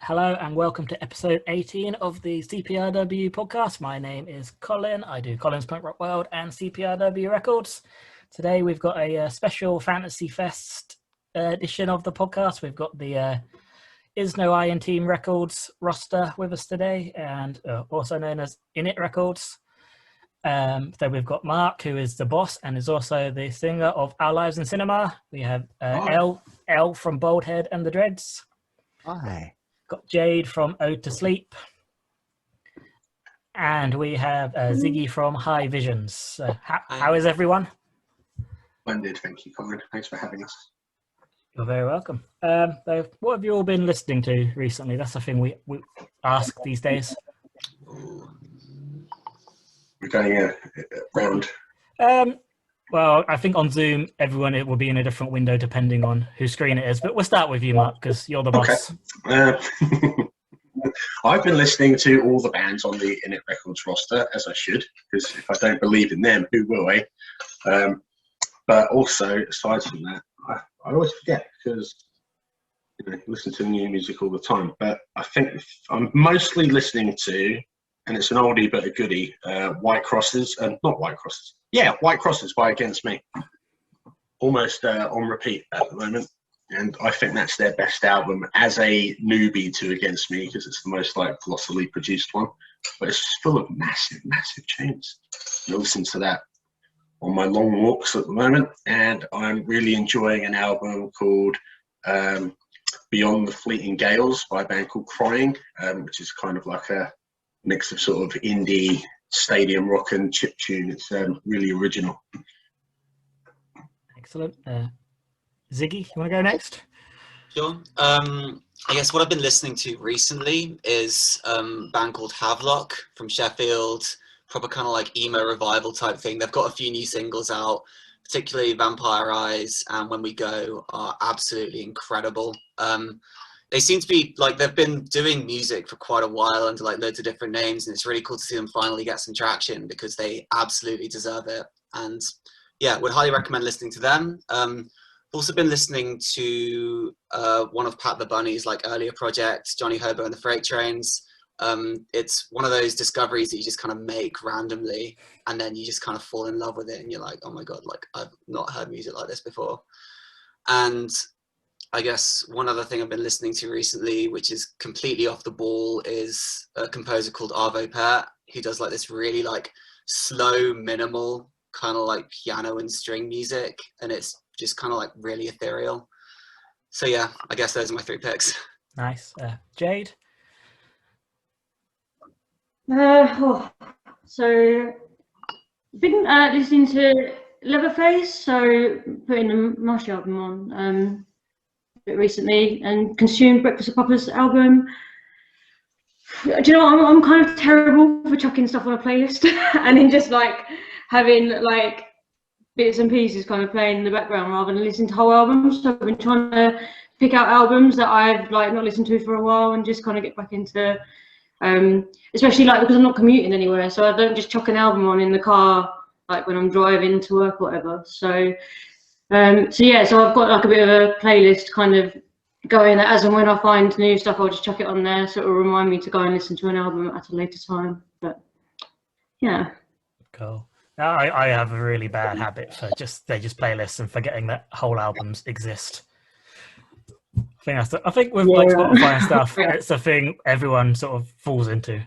Hello and welcome to episode 18 of the CPRW podcast. My name is Colin. I do Colin's Punk Rock World and CPRW Records. Today we've got a special Fantasy Fest edition of the podcast. We've got the INiiT Records roster with us today, and also known as INiiT Records. So we've got Mark, who is the boss and is also the singer of Our Lives in Cinema. We have L from BaldHead and The Dreads. Hi. Got Jade from Ode To Sleep. And we have Zyggy from High Visions. How is everyone? Splendid, thank you, Colin. Thanks for having us. You're very welcome. So what have you all been listening to recently? That's the thing we ask these days. We're going round. Well, I think on Zoom, everyone it will be in a different window depending on whose screen it is. But we'll start with you, Mark, because you're the boss. Okay. I've been listening to all the bands on the INiiT Records roster, as I should, because if I don't believe in them, who will, eh? But also, aside from that, I always forget because I listen to new music all the time. But I think I'm mostly listening to, and it's an oldie but a goodie, White Crosses, not White Crosses. Yeah, White Crosses by Against Me. Almost on repeat at the moment. And I think that's their best album as a newbie to Against Me, because it's the most colossally produced one. But it's just full of massive, massive tunes. I listen to that on my long walks at the moment. And I'm really enjoying an album called Beyond the Fleeting Gales by a band called Crying, which is kind of like a mix of sort of indie stadium rock and chiptune. It's really original. Excellent. Zyggy, you want to go next? Sure. I guess what I've been listening to recently is a band called Havelock from Sheffield, proper kind of like emo revival type thing. They've got a few new singles out, particularly Vampire Eyes and When We Go are absolutely incredible. They seem to be they've been doing music for quite a while under loads of different names, and it's really cool to see them finally get some traction because they absolutely deserve it. And yeah, would highly recommend listening to them. Also been listening to one of Pat the Bunny's earlier projects, Johnny Herbert and the Freight Trains. It's one of those discoveries that you just kind of make randomly, and then you just kind of fall in love with it, and you're like, oh my god, I've not heard music like this before. And I guess one other thing I've been listening to recently, which is completely off the ball, is a composer called Arvo Pärt, who does this really slow, minimal kind of piano and string music, and it's just kind of really ethereal. So yeah, I guess those are my three picks. Nice. Jade? So been listening to Leatherface, so putting the Marshy album on recently, and consumed Breakfast of Papa's album. Do you know what? I'm kind of terrible for chucking stuff on a playlist and then just having bits and pieces kind of playing in the background rather than listening to whole albums. So I've been trying to pick out albums that I've not listened to for a while and just kind of get back into, especially because I'm not commuting anywhere, so I don't just chuck an album on in the car when I'm driving to work or whatever. So so I've got a bit of a playlist kind of going that as and when I find new stuff, I'll just chuck it on there, so it'll remind me to go and listen to an album at a later time. But yeah. Cool. Now I have a really bad habit for just playlists and forgetting that whole albums exist. I think with Spotify and stuff, it's a thing everyone sort of falls into.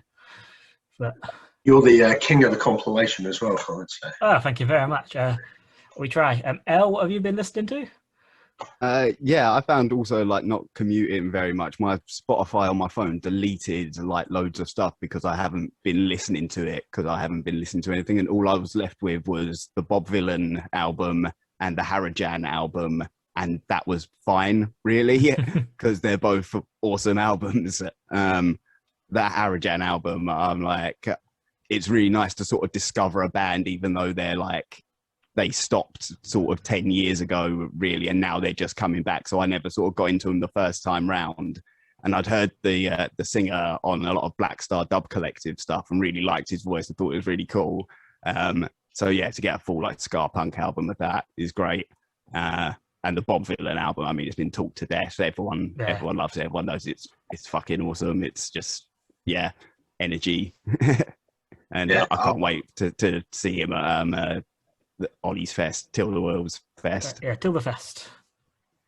But you're the king of the compilation as well, Colin. So. Oh, thank you very much. We try. Elle, what have you been listening to? Yeah, I found also not commuting very much. My Spotify on my phone deleted loads of stuff because I haven't been listening to it, because I haven't been listening to anything, and all I was left with was the Bob Vylan album and the Harajan album, and that was fine, really, because they're both awesome albums. That Harajan album, I'm it's really nice to sort of discover a band, even though they're they stopped sort of 10 years ago, really, and now they're just coming back. So I never sort of got into them the first time round. And I'd heard the singer on a lot of Black Star Dub Collective stuff and really liked his voice. I thought it was really cool. So yeah, to get a full ska punk album of that is great. and the Bob Villain album, I mean, it's been talked to death. Everyone loves it. Everyone knows it's fucking awesome. It's just, energy. And I can't wait to see him at Ollie's Fest, Till the World's Fest. Yeah, Till the Fest.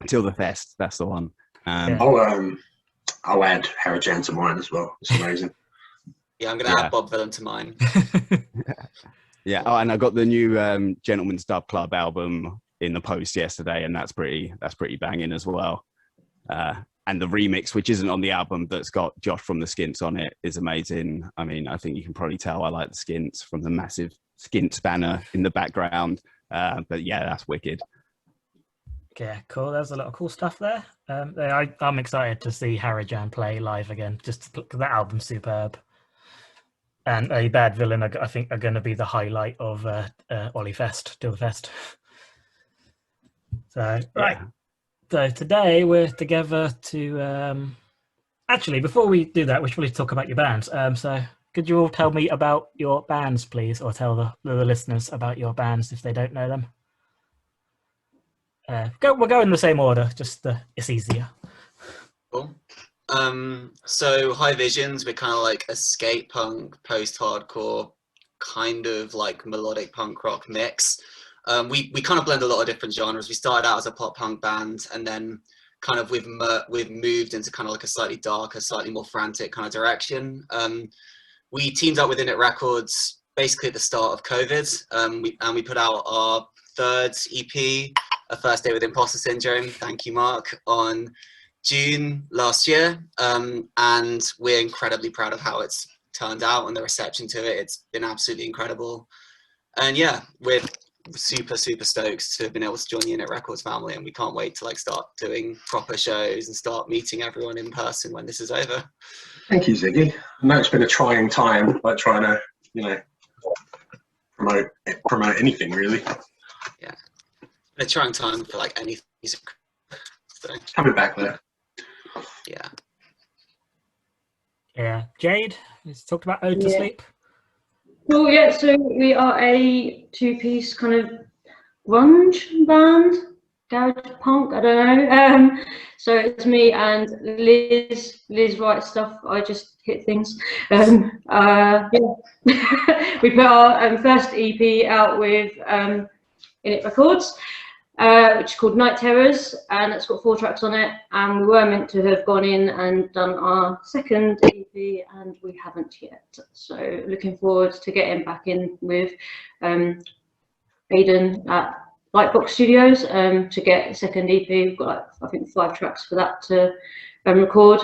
Till the Fest, that's the one. I'll add Harajan to mine as well. It's amazing. Yeah, I'm going to add Bob Villain to mine. Yeah. Oh, and I got the new Gentleman's Dub Club album in the post yesterday, and that's pretty banging as well. And the remix, which isn't on the album, that's got Josh from the Skints on it, is amazing. I mean, I think you can probably tell I like the Skints from the massive Skints banner in the background. But yeah, that's wicked. Yeah, cool. There's a lot of cool stuff there. I'm excited to see Harajan play live again. Just because that album's superb. And a Bad Villain, I think, are going to be the highlight of Ollie Fest, Till the Fest. So, right. So today we're together to... Actually, before we do that, we should probably talk about your bands. So could you all tell me about your bands, please? Or tell the listeners about your bands if they don't know them? We'll go in the same order, just it's easier. Cool. So High Visions, we're kind of like a skate punk, post-hardcore, kind of like melodic punk rock mix. We kind of blend a lot of different genres. We started out as a pop punk band, and then kind of we've moved into kind of like a slightly darker, slightly more frantic kind of direction. We teamed up with INiiT Records basically at the start of COVID, we put out our third EP, A First Day with Imposter Syndrome, thank you Mark, on June last year, and we're incredibly proud of how it's turned out and the reception to it. It's been absolutely incredible, and yeah, we're super stoked to have been able to join the INiiT Records family, and we can't wait to like start doing proper shows and start meeting everyone in person when this is over. Thank you, Ziggy. I know it's been a trying time, like trying to promote anything really. Yeah, a trying time for like any music. So, coming back there. Yeah. Jade, let's talk about Ode to Sleep. Well, yeah, so we are a two-piece kind of grunge band, garage punk, I don't know. So it's me and Liz. Liz writes stuff, I just hit things. Yeah. We put our first EP out with INiiT Records, which is called Night Terrors, and it's got 4 tracks on it, and we were meant to have gone in and done our second EP, and we haven't yet. So looking forward to getting back in with Aidan at Lightbox Studios to get a second EP. We've got like, I think 5 tracks for that to record,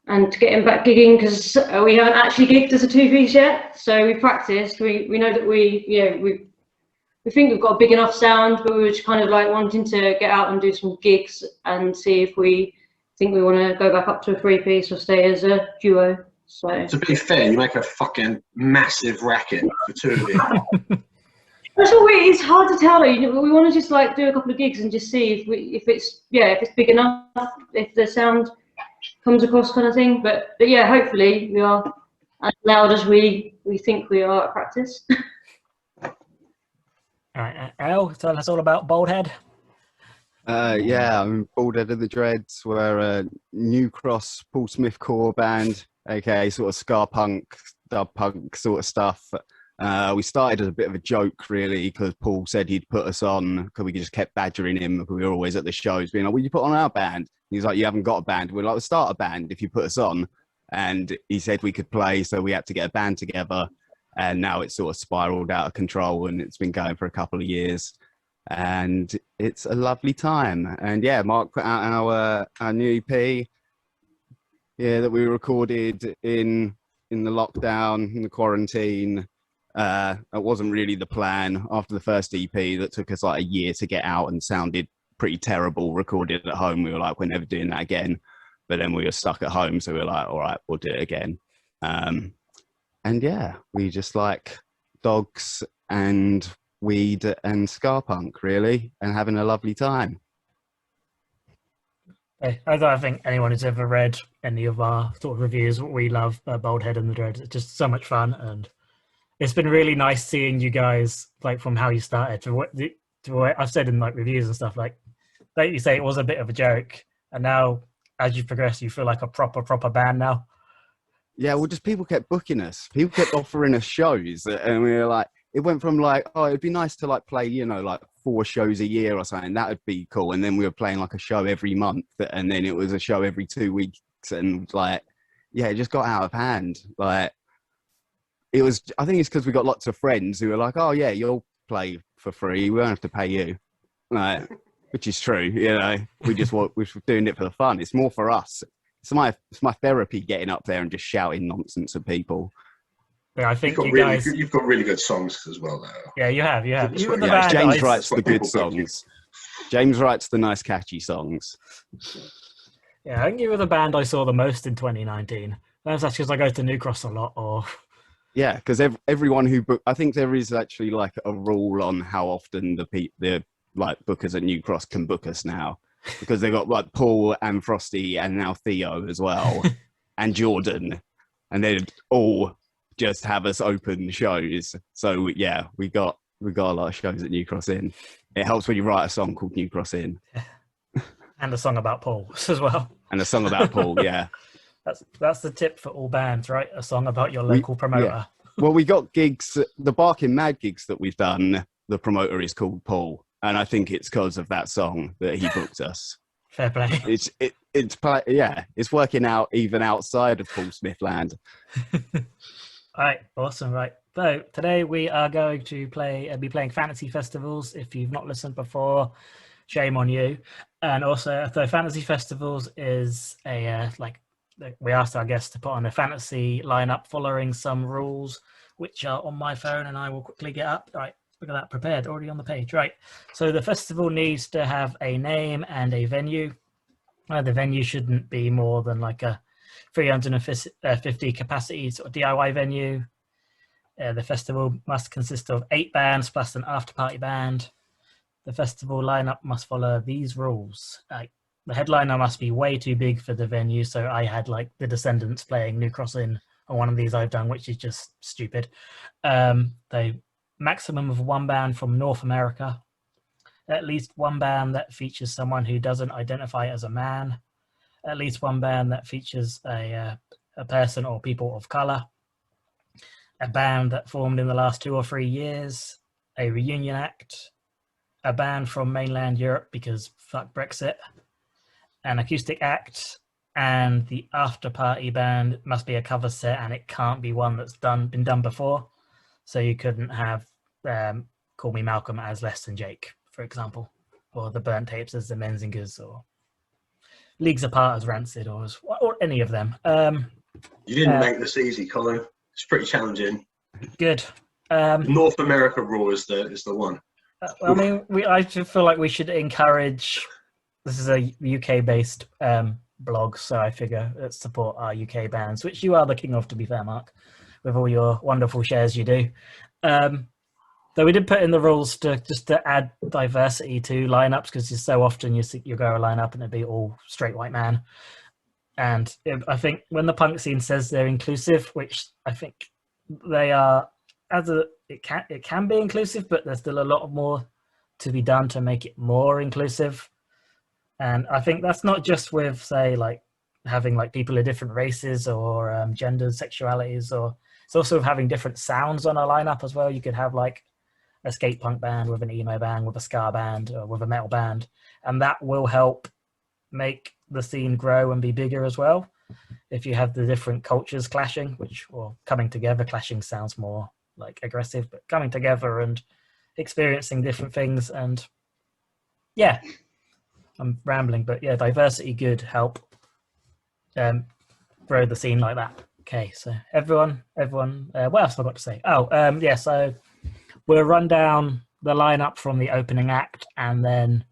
and to get him back gigging, because we haven't actually gigged as a 2-piece yet. So we practiced. We know that we think we've got a big enough sound, but we were just kind of like wanting to get out and do some gigs and see if we think we want to go back up to a 3-piece or stay as a duo. So to be fair, you make a fucking massive racket for 2 of you. That's all. It's hard to tell. We want to just like do a couple of gigs and just see if it's big enough, if the sound comes across, kind of thing. But yeah, hopefully we are as loud as we think we are at practice. All right, Al, tell us all about BaldHead. Yeah, I'm BaldHead The Dreads. We're a new cross Paul Smith core band, aka sort of ska punk, dub punk sort of stuff. We started as a bit of a joke, really, because Paul said he'd put us on, because we just kept badgering him, because we were always at the shows, being like, will you put on our band? He's like, you haven't got a band. We're like, we'll start a band if you put us on. And he said we could play, so we had to get a band together. And now it's sort of spiraled out of control, and it's been going for a couple of years. And it's a lovely time. And yeah, Mark put out our new EP, that we recorded in the lockdown, in the quarantine. That wasn't really the plan. After the first EP that took us like a year to get out and sounded pretty terrible recorded at home, we were like, we're never doing that again. But then we were stuck at home, so we were like, all right, we'll do it again. And yeah, we just like dogs and weed and ska punk, really, and having a lovely time. I don't think anyone who's ever read any of our sort of reviews, we love BaldHead and The Dreads. It's just so much fun, and it's been really nice seeing you guys, like, from how you started to what I've said in like reviews and stuff, like like you say, it was a bit of a joke, and now as you progress, you feel like a proper band now. Yeah, well, just people kept booking us. People kept offering us shows, and we were like, it went from like, oh, it'd be nice to like play, you know, like 4 shows a year or something. That would be cool. And then we were playing like a show every month, and then it was a show every 2 weeks, and like, yeah, it just got out of hand. Like, it was. I think it's because we got lots of friends who were like, oh yeah, you'll play for free. We won't have to pay you. Like, which is true. You know, we're doing it for the fun. It's more for us. It's my therapy getting up there and just shouting nonsense at people. Yeah, I think you've got really good songs as well, though. Yeah, you have. James writes the good songs. James writes the nice, catchy songs. Yeah, I think you were the band I saw the most in 2019. That's actually because I go to New Cross a lot, or yeah, because everyone who I think there is actually like a rule on how often the like bookers at New Cross can book us now. Because they've got like Paul and Frosty and now Theo as well, and Jordan, and they all just have us open shows. So yeah, we got a lot of shows at New Cross Inn. It helps when you write a song called New Cross Inn, and a song about Paul as well. And a song about Paul, yeah. That's the tip for all bands, right? A song about your local promoter. Yeah. Well, we got gigs, the Barking Mad gigs that we've done. The promoter is called Paul. And I think it's because of that song that he booked us. Fair play. It's working out even outside of Paul Smith land. All right, awesome. Right, so today we are going to be playing fantasy festivals. If you've not listened before, shame on you. And also, so fantasy festivals is we asked our guests to put on a fantasy lineup following some rules, which are on my phone, and I will quickly get up. All right. Look at that, prepared, already on the page. Right, so the festival needs to have a name and a venue. The venue shouldn't be more than like a 350 capacity sort of DIY venue. The festival must consist of 8 bands plus an after-party band. The festival lineup must follow these rules. The headliner must be way too big for the venue, so I had like the Descendants playing New Cross Inn on one of these I've done, which is just stupid. Maximum of 1 band from North America, at least 1 band that features someone who doesn't identify as a man, at least 1 band that features a person or people of color, a band that formed in the last 2 or 3 years, a reunion act, a band from mainland Europe because fuck Brexit, an acoustic act, and the after party band must be a cover set, and it can't be one that's been done before. So you couldn't have Call Me Malcolm as Less Than Jake, for example, or the Burnt Tapes as the Menzingers, or Leagues Apart as Rancid, or any of them. You didn't make this easy, Colin. It's pretty challenging. Good. North America Raw is the one. I mean, I feel like we should encourage. This is a UK-based blog, so I figure let's support our UK bands, which you are the king of, to be fair, Mark, with all your wonderful shares you do. Though we did put in the rules to add diversity to lineups, because so often you go a lineup and it'd be all straight white man. And I think when the punk scene says they're inclusive, which I think they are, it can be inclusive, but there's still a lot more to be done to make it more inclusive. And I think that's not just with, say, like having like people of different races or genders, sexualities, or it's also having different sounds on a lineup as well. You could have like a skate punk band with an emo band, with a ska band, or with a metal band, and that will help make the scene grow and be bigger as well. If you have the different cultures clashing, or coming together, clashing sounds more like aggressive, but coming together and experiencing different things. And yeah, I'm rambling, but yeah, diversity could help grow the scene like that. Okay, so everyone, what else have I got to say? So we'll run down the lineup from the opening act and then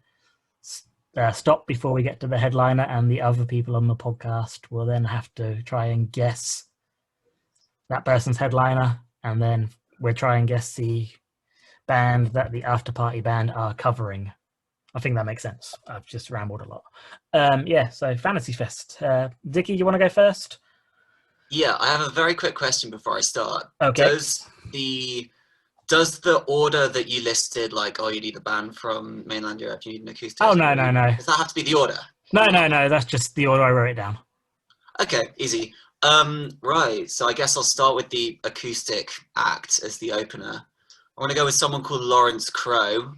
stop before we get to the headliner, and the other people on the podcast will then have to try and guess that person's headliner, and then we'll try and guess the band that the after party band are covering. I think that makes sense. I've just rambled a lot. So Fantasy Fest. Zyggy, you want to go first? Yeah, I have a very quick question before I start. Okay. Does the Does the order that you listed, like, oh, you need a band from mainland Europe, you need an acoustic? Oh, no. Does that have to be the order? No. That's just the order I wrote it down. Okay, easy. Right, so I guess I'll start with the acoustic act as the opener. I want to go with someone called Lawrence Crowe.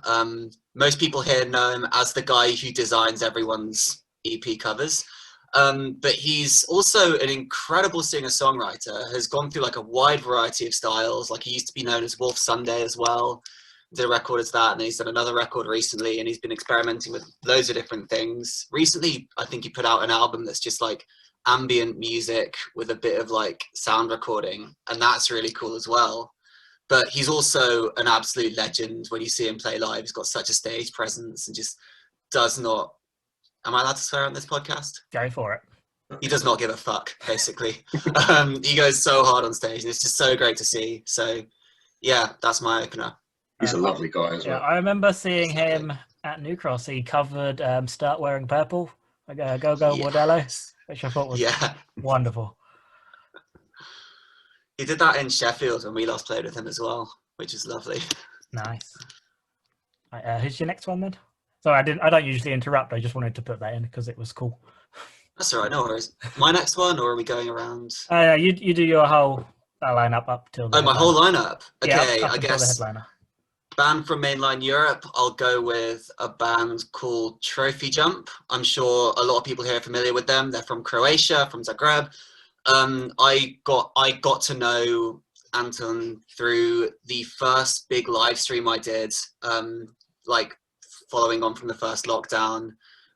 Most people here know him as the guy who designs everyone's EP covers. But he's also an incredible singer-songwriter, has gone through like a wide variety of styles. Like he used to be known as Wolf Sunday as well. Did a record as that, and then he's done another record recently, and he's been experimenting with loads of different things. Recently, I think he put out an album that's just like ambient music with a bit of like sound recording, and that's really cool as well. But he's also an absolute legend. When you see him play live, he's got such a stage presence and just does not... Am I allowed to swear on this podcast? Go for it. He does not give a fuck, basically. He goes so hard on stage, and it's just so great to see. So, yeah, that's my opener. He's a lovely guy as well. I remember seeing him at New Cross. He covered Start Wearing Purple, like Go Go Bordello, which I thought was wonderful. He did that in Sheffield when we last played with him as well, which is lovely. Nice. Right, who's your next one then? Sorry, I don't usually interrupt. I just wanted to put that in because it was cool. That's all right, no worries. My next one, or are we going around? You do your whole lineup up till the my whole lineup? Okay, yeah, up I guess the headliner. Band from mainland Europe, I'll go with a band called Trophy Jump. I'm sure a lot of people here are familiar with them. They're from Croatia, from Zagreb. I got to know Anton through the first big live stream I did, like following on from the first lockdown,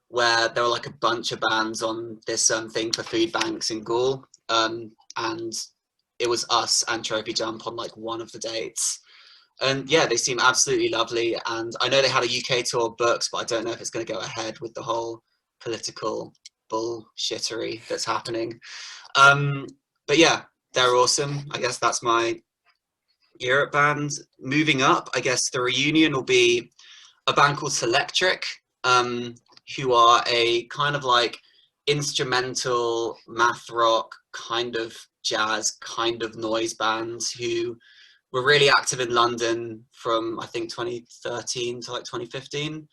where there were like a bunch of bands on this thing for food banks in Gaul, and it was us and Trophy Jump on like one of the dates. And yeah, they seem absolutely lovely, and I know they had a UK tour booked, but I don't know if it's going to go ahead with the whole political bullshittery that's happening. But yeah, they're awesome. I guess that's my Europe band. Moving up, I guess the reunion will be a band called Selectric, who are a kind of like instrumental math rock, kind of jazz, kind of noise band who were really active in London from I think 2013 to like 2015,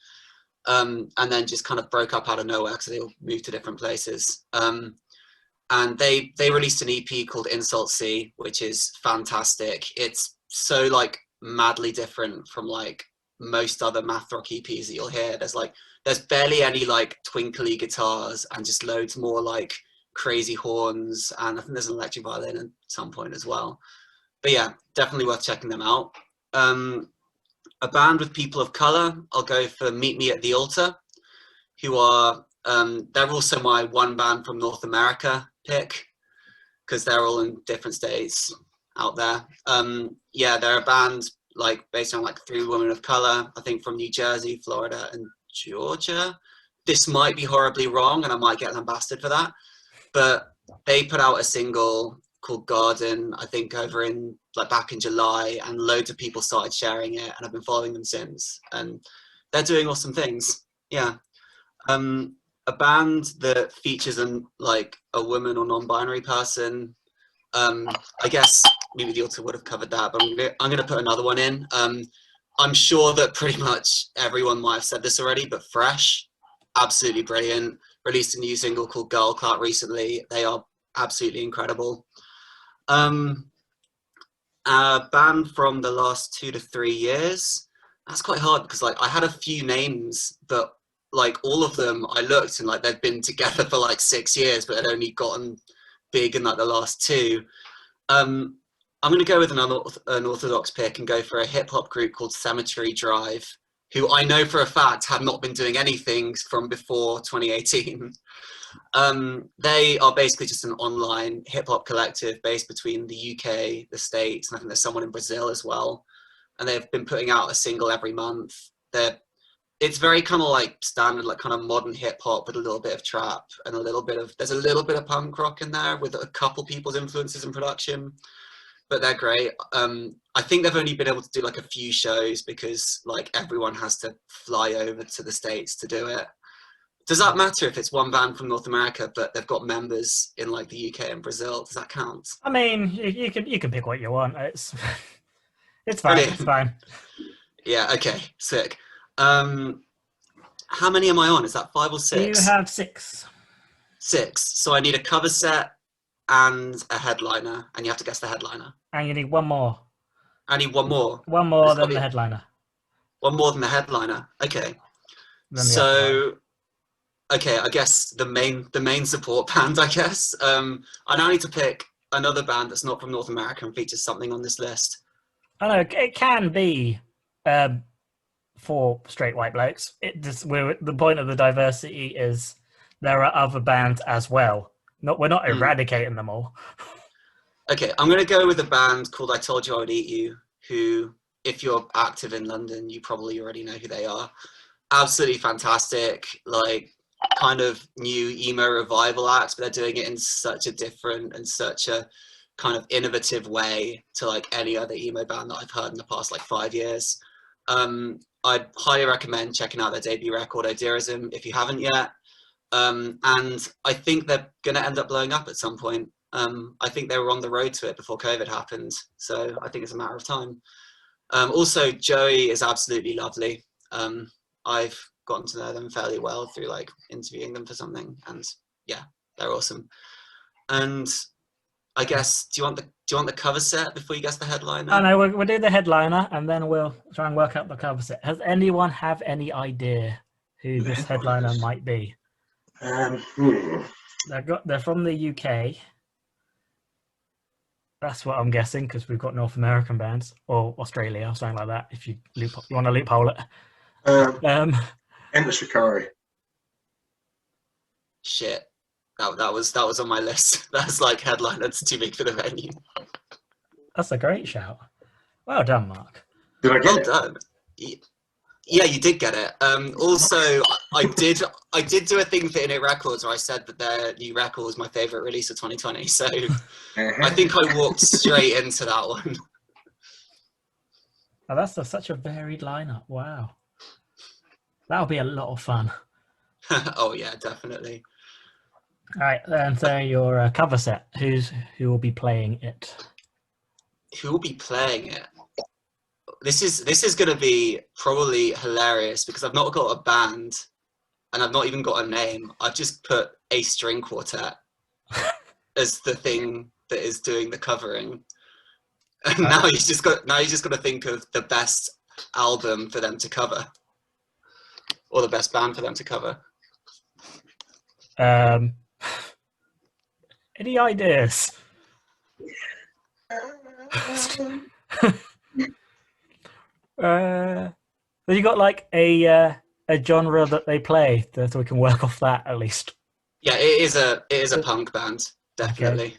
and then just kind of broke up out of nowhere because they all moved to different places. And they released an EP called Insult C, which is fantastic. It's so like madly different from like most other math rock EPs that you'll hear. There's barely any like twinkly guitars and just loads more like crazy horns, and I think there's an electric violin at some point as well. But yeah, definitely worth checking them out. A band with people of color, I'll go for Meet Me at the Altar, who are they're also my one band from North America pick, because they're all in different states out there. Yeah, they're a band like based on like 3 women of color, I think from New Jersey, Florida, and Georgia. This might be horribly wrong, and I might get lambasted for that, but they put out a single called Garden, I think over in like back in July, and loads of people started sharing it, and I've been following them since, and they're doing awesome things. Yeah. A band that features like a woman or non-binary person. I guess maybe the Altar would have covered that, but I'm going to put another one in. I'm sure that pretty much everyone might have said this already, but Fresh, absolutely brilliant. Released a new single called Girl Clout recently. They are absolutely incredible. A band from the last 2 to 3 years. That's quite hard because like I had a few names, but like all of them I looked and like they'd been together for like 6 years, but had only gotten big in like the last 2. I'm going to go with an unorthodox pick and go for a hip hop group called Cemetery Drive, who I know for a fact have not been doing anything from before 2018. They are basically just an online hip hop collective based between the UK, the States, and I think there's someone in Brazil as well. And they've been putting out a single every month. It's very kind of like standard, like kind of modern hip hop with a little bit of trap and there's a little bit of punk rock in there with a couple people's influences in production, but they're great. I think they've only been able to do like a few shows because like everyone has to fly over to the States to do it. Does that matter if it's one band from North America, but they've got members in like the UK and Brazil? Does that count? I mean, you can pick what you want. It's fine. Brilliant. It's fine. Yeah. Okay. Sick. How many am I on? Is that 5 or 6? You have 6. 6. So I need a cover set and a headliner, and you have to guess the headliner. And you need one more. I need one more. One more There's than gotta the be headliner. One more than the headliner. Okay. Than the other So, okay, I guess the main support band, I guess. I now need to pick another band that's not from North America and features something on this list. one. I know it can be 4 straight white blokes. The point of the diversity is there are other bands as well. We're not eradicating them all. Okay, I'm going to go with a band called I Told You I Would Eat You, who, if you're active in London, you probably already know who they are. Absolutely fantastic, like kind of new emo revival act, but they're doing it in such a different and such a kind of innovative way to like any other emo band that I've heard in the past like 5 years. I'd highly recommend checking out their debut record, Idealism, if you haven't yet. And I think they're going to end up blowing up at some point. I think they were on the road to it before COVID happened, so I think it's a matter of time. Also, Joey is absolutely lovely. I've gotten to know them fairly well through like interviewing them for something, and yeah, they're awesome. And I guess, do you want the cover set before you guess the headliner? Oh no, we'll do the headliner and then we'll try and work out the cover set. Has anyone have any idea who this headliner might be? They're from the UK. That's what I'm guessing, because we've got North American bands, or Australia or something like that. If you want to loophole it. Endless Shikari. Shit, that was on my list. That's like headliner. It's too big for the venue. That's a great shout. Well done, Mark. Did I get it? Well done. Yeah, you did get it. Also, I did do a thing for INiiT Records where I said that their new record was my favourite release of 2020. So I think I walked straight into that one. Oh, that's such a varied lineup. Wow. That'll be a lot of fun. Oh yeah, definitely. All right, and so your cover set. Who will be playing it? Who will be playing it? This is going to be probably hilarious because I've not got a band and I've not even got a name. I've just put a string quartet as the thing that is doing the covering. And now you just got to think of the best album for them to cover, or the best band for them to cover. Any ideas? So you got like a genre that they play, so we can work off that at least. Yeah, it is a punk band, definitely. Okay.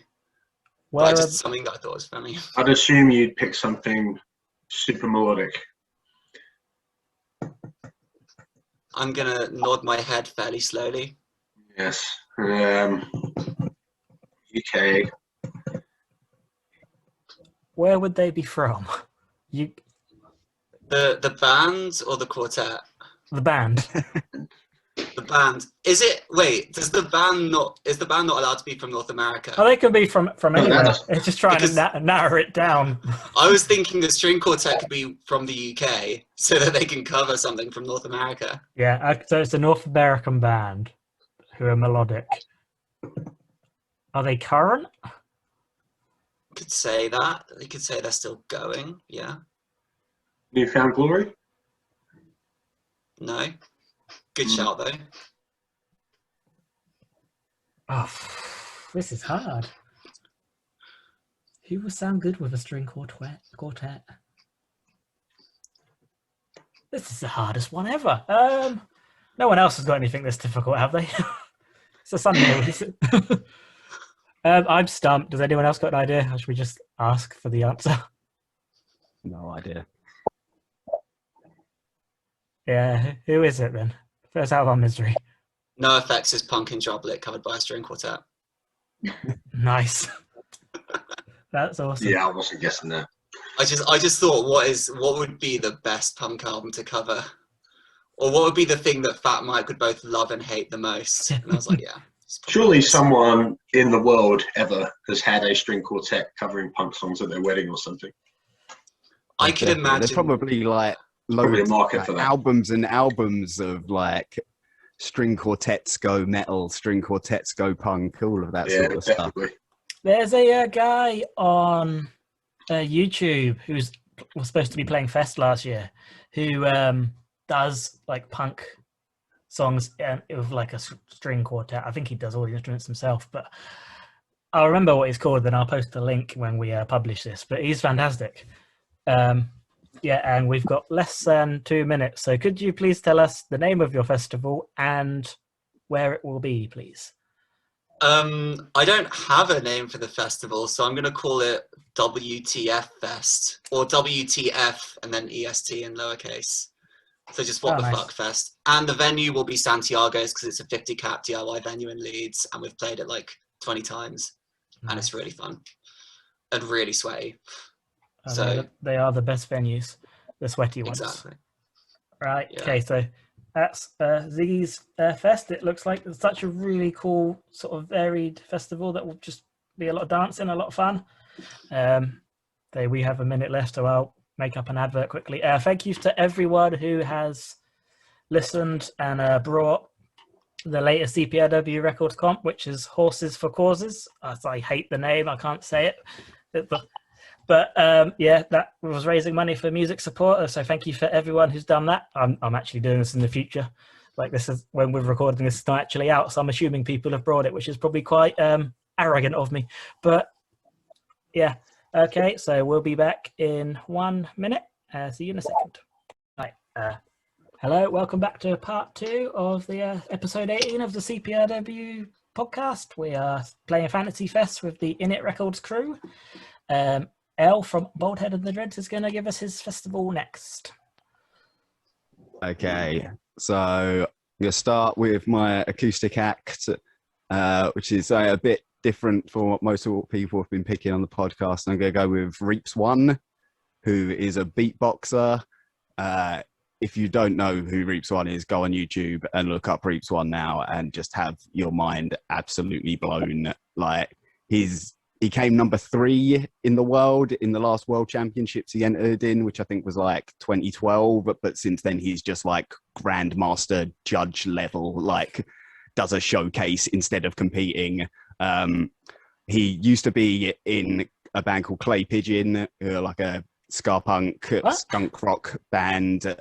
But just something that I thought was funny. I'd assume you'd pick something super melodic. I'm gonna nod my head fairly slowly. Yes. UK. Where would they be from? The band or the quartet? The band. The band. Is the band not allowed to be from North America? Oh, they can be from anywhere. that's- It's just trying to narrow it down. I was thinking the string quartet could be from the UK so that they can cover something from North America. Yeah, so it's a North American band who are melodic. Are they current? Could say that. They could say they're still going. Yeah. Newfound Glory? No. Good shout though. Oh, this is hard. Who would sound good with a string quartet? This is the hardest one ever. No one else has got anything this difficult, have they? It's a Sunday. I'm stumped. Does anyone else got an idea? Or should we just ask for the answer? No idea. Yeah, who is it then? First out of our misery. No Effects is Punk and Droplet covered by a string quartet. Nice. That's awesome. Yeah, I wasn't guessing that. I just thought, what would be the best punk album to cover, or what would be the thing that Fat Mike would both love and hate the most? And I was like, yeah. Surely someone in the world ever has had a string quartet covering punk songs at their wedding or something. I can imagine. There's probably like Probably a loads market like, for that. albums and albums of like string quartets go metal, string quartets go punk, all of that Yeah, sort of stuff. definitely. There's a guy on YouTube was supposed to be playing Fest last year, who does like punk songs with like a string quartet. I think he does all the instruments himself, but I'll remember what he's called. Then I'll post a link when we publish this. But he's fantastic. Yeah, and we've got less than 2 minutes. So could you please tell us the name of your festival and where it will be, please? I don't have a name for the festival, so I'm going to call it WTF Fest, or WTF and then EST in lowercase. So just what the nice. fuck fest. And the venue will be Santiago's because it's a 50 cap DIY venue in Leeds, and we've played it like 20 times, and it's really fun and really sweaty. So they are the best venues, the sweaty ones. Exactly. Right. Yeah. Okay. So that's Ziggy's Fest. It looks like it's such a really cool sort of varied festival that will just be a lot of dancing, a lot of fun. We have a minute left, so I'll make up an advert quickly. Thank you to everyone who has listened and brought the latest CPRW Records comp, which is Horses for Causes. I hate the name. I can't say it. But yeah, that was raising money for music supporters. So thank you for everyone who's done that. I'm actually doing this in the future. Like this is when we're recording this, it's not actually out. So I'm assuming people have brought it, which is probably quite arrogant of me. But yeah, okay. So we'll be back in 1 minute. See you in a second. Right. Hello, welcome back to part 2 of the episode 18 of the CPRW podcast. We are playing Fantasy Fest with the INiiT Records crew. Elle from BaldHead The Dreads is going to give us his festival next. Okay, so I'm going to start with my acoustic act, which is a bit different from what most of what people have been picking on the podcast. I'm going to go with Reaps One, who is a beatboxer. If you don't know who Reaps One is, go on YouTube and look up Reaps One now and just have your mind absolutely blown. Like he came number 3 in the world in the last World Championships he entered in, which I think was like 2012. But since then, he's just like grandmaster judge level, like does a showcase instead of competing. He used to be in a band called Clay Pigeon, like a ska punk, skunk rock band.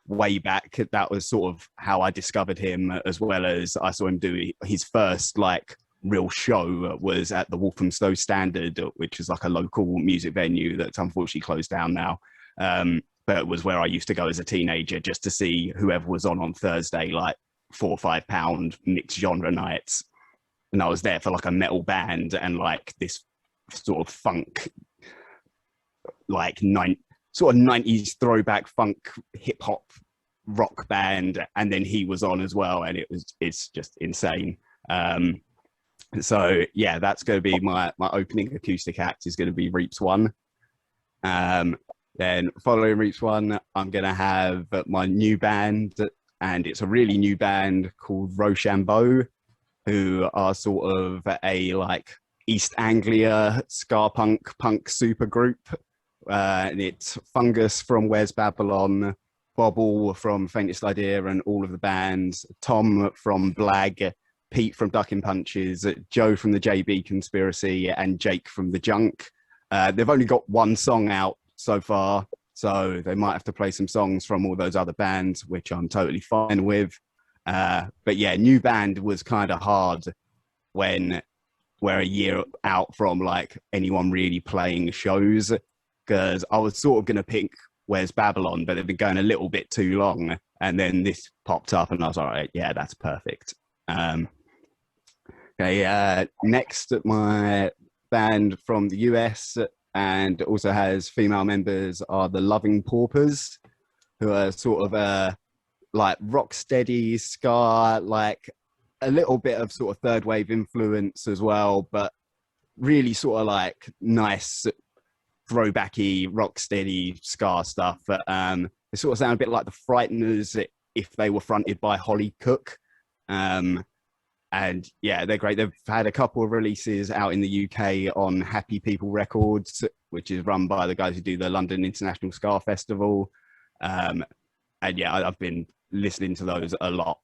Way back, that was sort of how I discovered him, as well as I saw him do his first like real show was at the Walthamstow Standard, which is like a local music venue that's unfortunately closed down now. But it was where I used to go as a teenager just to see whoever was on Thursday, like £4 or £5 mixed genre nights. And I was there for like a metal band and like this sort of funk, like 90s throwback funk hip hop rock band. And then he was on as well. And it's just insane. So yeah, that's going to be my opening acoustic act is going to be Reaps One. Then following Reaps One, I'm going to have my new band, and it's a really new band called Rochambeau, who are sort of a like East Anglia ska punk super group. And it's Fungus from Where's Babylon, Bobble from Faintest Idea and all of the bands, Tom from Blag, Pete from Ducking Punches, Joe from the JB Conspiracy, and Jake from The Junk. They've only got one song out so far, so they might have to play some songs from all those other bands, which I'm totally fine with. But yeah, new band was kind of hard when we're a year out from like anyone really playing shows, because I was sort of going to pick Where's Babylon, but it'd been going a little bit too long. And then this popped up and I was like, right, yeah, that's perfect. Okay, next, my band from the US and also has female members are the Loving Paupers, who are sort of a like rock steady ska, like a little bit of sort of third wave influence as well, but really sort of like nice throwbacky rock steady ska stuff. But they sort of sound a bit like the Frighteners if they were fronted by Holly Cook. And yeah, they're great. They've had a couple of releases out in the UK on Happy People Records, which is run by the guys who do the London International Ska Festival. And yeah, I've been listening to those a lot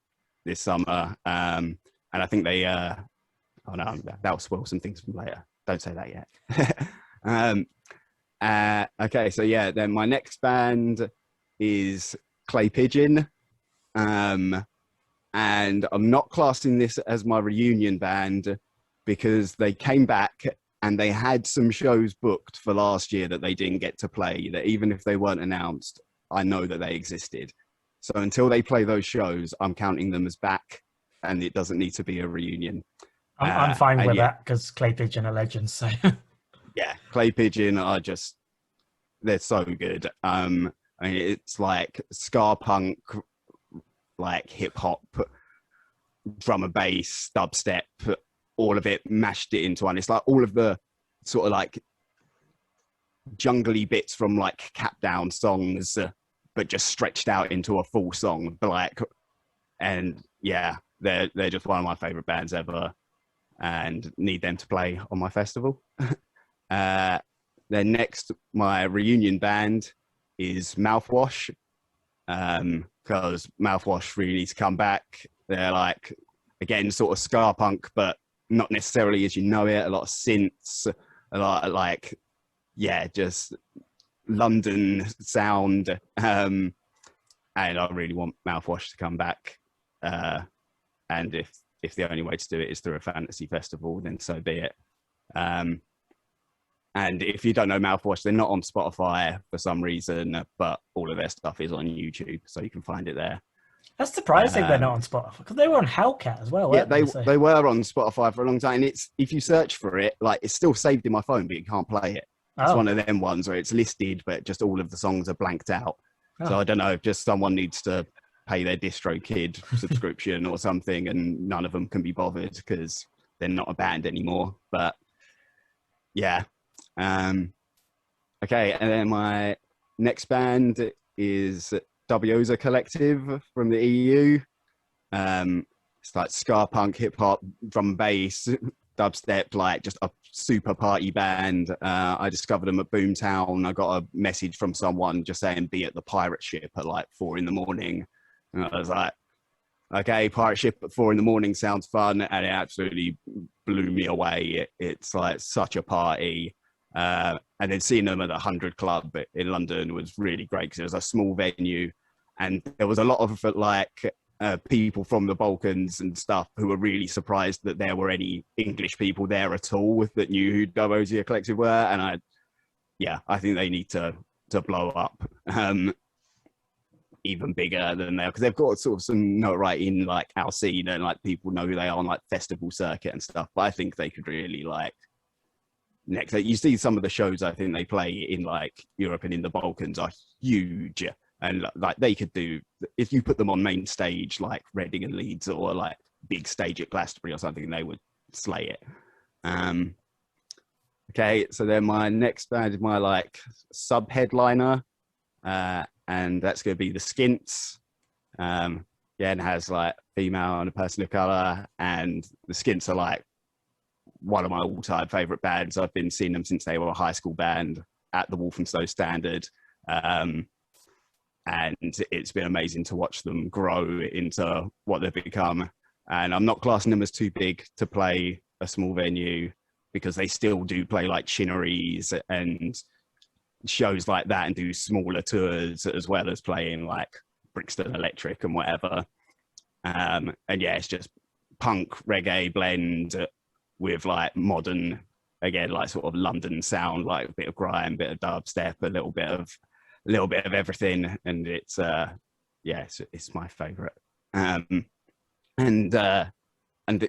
this summer. And I think they, oh no, that'll spoil some things from later. Don't say that yet. Okay, so yeah, then my next band is Clay Pigeon. And I'm not classing this as my reunion band because they came back and they had some shows booked for last year that they didn't get to play, that even if they weren't announced, I know that they existed. So until they play those shows, I'm counting them as back, and it doesn't need to be a reunion. I'm fine with that because Clay Pigeon are legends. So yeah, Clay Pigeon are just, they're so good. I mean, it's like ska punk, like hip hop, drum and bass, dubstep, all of it, mashed it into one. It's like all of the sort of like jungly bits from like Cap Down songs, but just stretched out into a full song. But like, and yeah, they're just one of my favorite bands ever, and need them to play on my festival. Then next, my reunion band is Mouthwash. Because Mouthwash really needs to come back. They're like, again, sort of ska punk, but not necessarily as you know it. A lot of synths, a lot of like, yeah, just London sound. And I really want Mouthwash to come back. And if the only way to do it is through a fantasy festival, then so be it. And if you don't know Mouthwash, they're not on Spotify for some reason, but all of their stuff is on YouTube, so you can find it there. That's surprising they're not on Spotify, because they were on Hellcat as well. Yeah, they were on Spotify for a long time. And it's, if you search for it, like, it's still saved in my phone, but you can't play it. It's one of them ones where it's listed, but just all of the songs are blanked out. So I don't know, if just someone needs to pay their DistroKid subscription or something, and none of them can be bothered because they're not a band anymore. But yeah. Okay, and then my next band is Wioza Collective from the EU. It's like ska punk, hip hop, drum and bass, dubstep, like just a super party band. I discovered them at Boomtown. I got a message from someone just saying be at the pirate ship at like 4 a.m. And I was like, okay, pirate ship at 4 a.m. sounds fun, and it absolutely blew me away. It's like such a party. And then seeing them at the 100 Club in London was really great because it was a small venue, and there was a lot of like people from the Balkans and stuff who were really surprised that there were any English people there at all that knew who Wioza Collective were. And I think they need to blow up even bigger than they are, because they've got sort of some notoriety in like our scene, and like people know who they are on like festival circuit and stuff. But I think they could really like next. You see some of the shows I think they play in like Europe and in the Balkans are huge, and like they could do, if you put them on main stage like Reading and Leeds, or like big stage at Glastonbury or something, they would slay it. Okay, so then my next band is my like sub headliner, and that's going to be the Skints. Yeah, and has like female and a person of color, and the Skints are like one of my all-time favorite bands. I've been seeing them since they were a high school band at the Walthamstow Standard, and it's been amazing to watch them grow into what they've become. And I'm not classing them as too big to play a small venue, because they still do play like Chinneries and shows like that, and do smaller tours as well as playing like Brixton Electric and whatever. And yeah, it's just punk reggae blend with like modern, again, like sort of London sound, like a bit of grime, bit of dubstep, a little bit of everything. And it's it's my favorite. And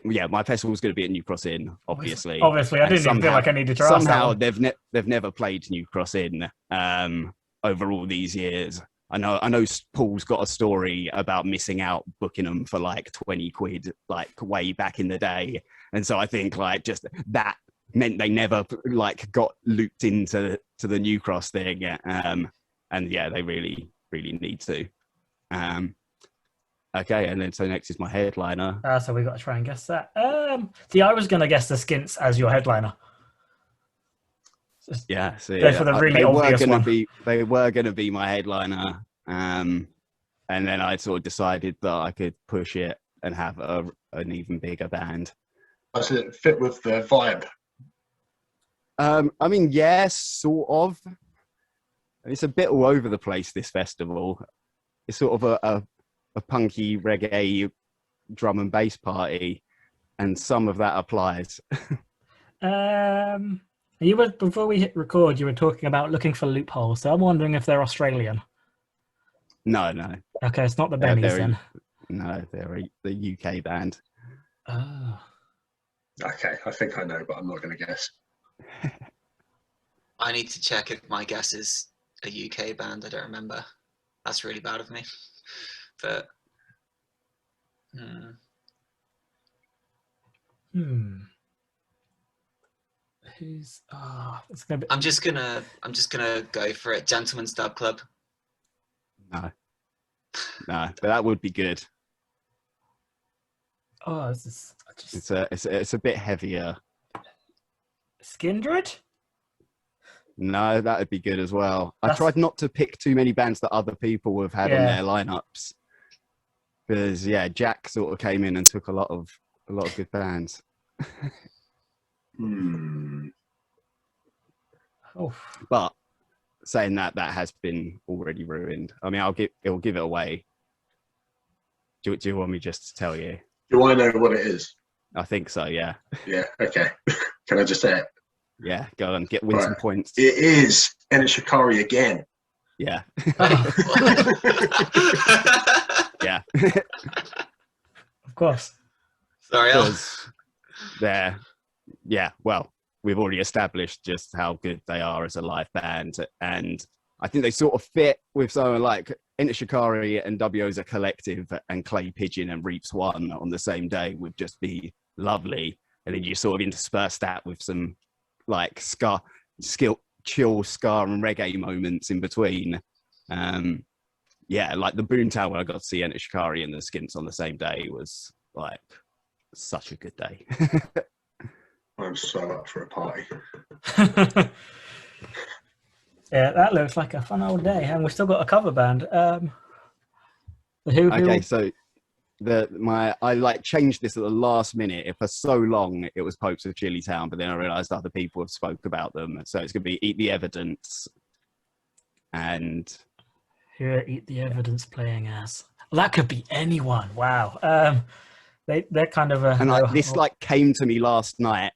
yeah, my festival's going to be at New Cross Inn, obviously. Obviously, I didn't even feel like I needed to ask somehow that one. they've never played New Cross Inn over all these years. I know Paul's got a story about missing out booking them for like 20 quid, like way back in the day. And so I think like just that meant they never like got looped into the New Cross thing. And yeah, they really, really need to. Okay, and then so next is my headliner. So we got to try and guess that. See, I was going to guess the Skints as your headliner. Yeah, so Go for the really obvious one. They were going to be my headliner, and then I sort of decided that I could push it and have an even bigger band. Does it fit with the vibe? I mean, yes, sort of. It's a bit all over the place, this festival. It's sort of a punky reggae drum and bass party, and some of that applies. Before we hit record, you were talking about looking for loopholes, so I'm wondering if they're Australian. No. Okay, it's not the Bennies then. No, they're the UK band. Oh. Okay, I think I know, but I'm not going to guess. I need to check if my guess is a UK band. I don't remember. That's really bad of me. But Who's it's gonna be... I'm just gonna go for it. Gentleman's Dub Club. No, but that would be good. Oh, It's a bit heavier. Skindred? No, that would be good as well. I tried not to pick too many bands that other people have had on their lineups, because Jack sort of came in and took a lot of good bands. Oh. But saying that has been already ruined. I mean, it'll give it away. Do you want me just to tell you? Do I know what it is? I think so. Yeah. Yeah. Okay. Can I just say it? Yeah. Go on. Win some points. It is INiiT Shikari again. Yeah. Yeah. Of course. Sorry. They're, well, we've already established just how good they are as a live band, and I think they sort of fit with someone like INiiT Shikari and WO as a collective, and Clay Pigeon and Reaps One on the same day would just be lovely. And then you sort of intersperse that with some like chill ska and reggae moments in between. Like the Boomtown where I got to see INiiT Shikari and the Skints on the same day was like such a good day. I'm so up for a party. Yeah, that looks like a fun old day, and we've still got a cover band. Okay, so I changed this at the last minute. For so long it was Popes of Chili Town, but then I realised other people have spoke about them, so it's going to be Eat the Evidence. And who are Eat the Evidence playing as? Well, that could be anyone. Wow. They're kind of a... this came to me last night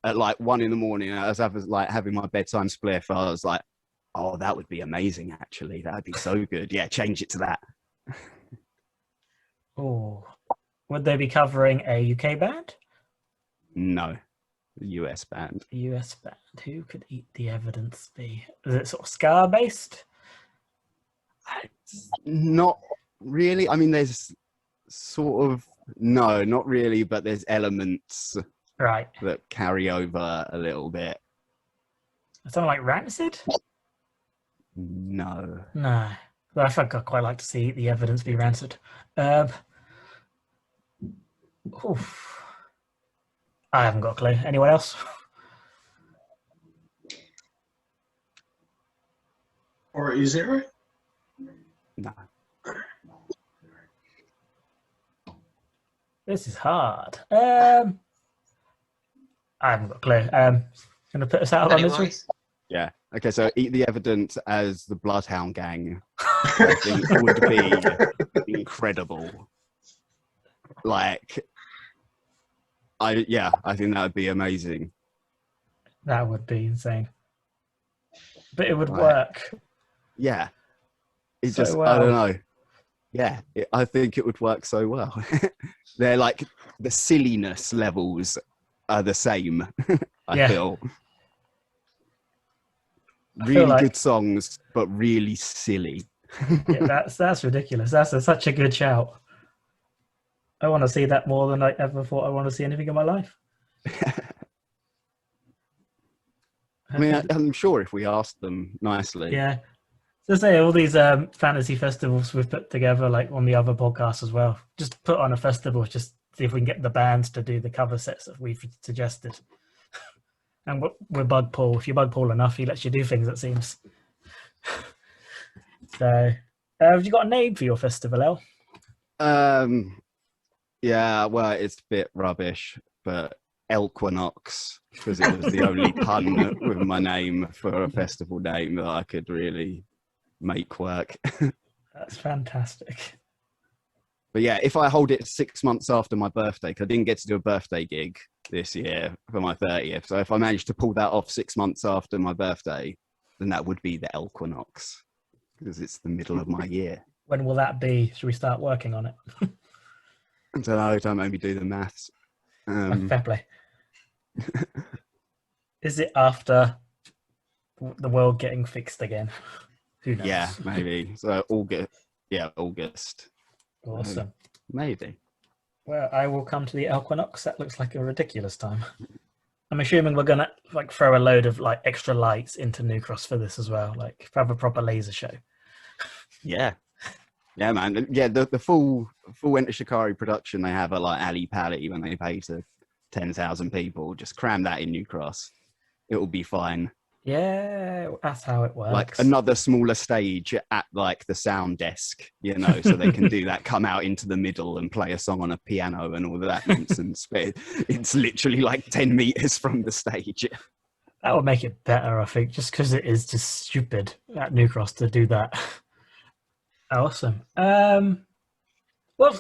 at 1 a.m. as I was having my bedtime spliff. I was like, oh, that would be amazing, actually. That would be so good. Yeah, change it to that. Oh, would they be covering a UK band? No, a US band. A US band. Who could Eat the Evidence be? Is it sort of ska based? Not really. I mean, there's sort of not really, but there's elements that carry over a little bit. Something like Rancid? No. I think I'd quite like to see the Evidence be Rancid. I haven't got a clue. Anyone else? Or E0? No. This is hard. I haven't got a clue. Going to put us out of our misery? Yeah. Okay, so Eat the Evidence as the Bloodhound Gang, I think would be incredible. I think that would be amazing. That would be insane. But it would work. Yeah. It so well. I don't know. Yeah, I think it would work so well. They're the silliness levels are the same, I feel. Really good songs, but really silly. Yeah, that's ridiculous. That's such a good shout. I want to see that more than I ever thought I want to see anything in my life. I mean, I'm sure if we asked them nicely. Yeah. So say all these fantasy festivals we've put together, like on the other podcasts as well. Just put on a festival, just see if we can get the bands to do the cover sets that we've suggested. And we're Bug Paul. If you bug Paul enough, he lets you do things, it seems. So, have you got a name for your festival, El? Yeah, well, it's a bit rubbish, but Elquinox, because it was the only pun with my name for a festival name that I could really make work. That's fantastic. But yeah, if I hold it 6 months after my birthday, because I didn't get to do a birthday gig this year for my 30th, so if I managed to pull that off 6 months after my birthday, then that would be the Elquinox, because it's the middle of my year. When will that be? Should we start working on it? I don't know, don't make me do the maths. Fair play. Is it after the world getting fixed again? Who knows? Yeah, maybe. So August. Yeah, August. Awesome. Maybe. Well, I will come to the Elquinox. That looks like a ridiculous time. I'm assuming we're gonna like throw a load of like extra lights into New Cross for this as well, like have a proper laser show. Yeah. Yeah, man. Yeah, the full Enter Shikari production they have at like Ali Pally when they pay to 10,000 people. Just cram that in New Cross. It will be fine. Yeah, that's how it works. Like another smaller stage at like the sound desk, you know, so they can do that, come out into the middle and play a song on a piano and all of that nonsense. But it's literally like 10 meters from the stage. That would make it better, I think, just because it is just stupid at New Cross to do that. Awesome. Well,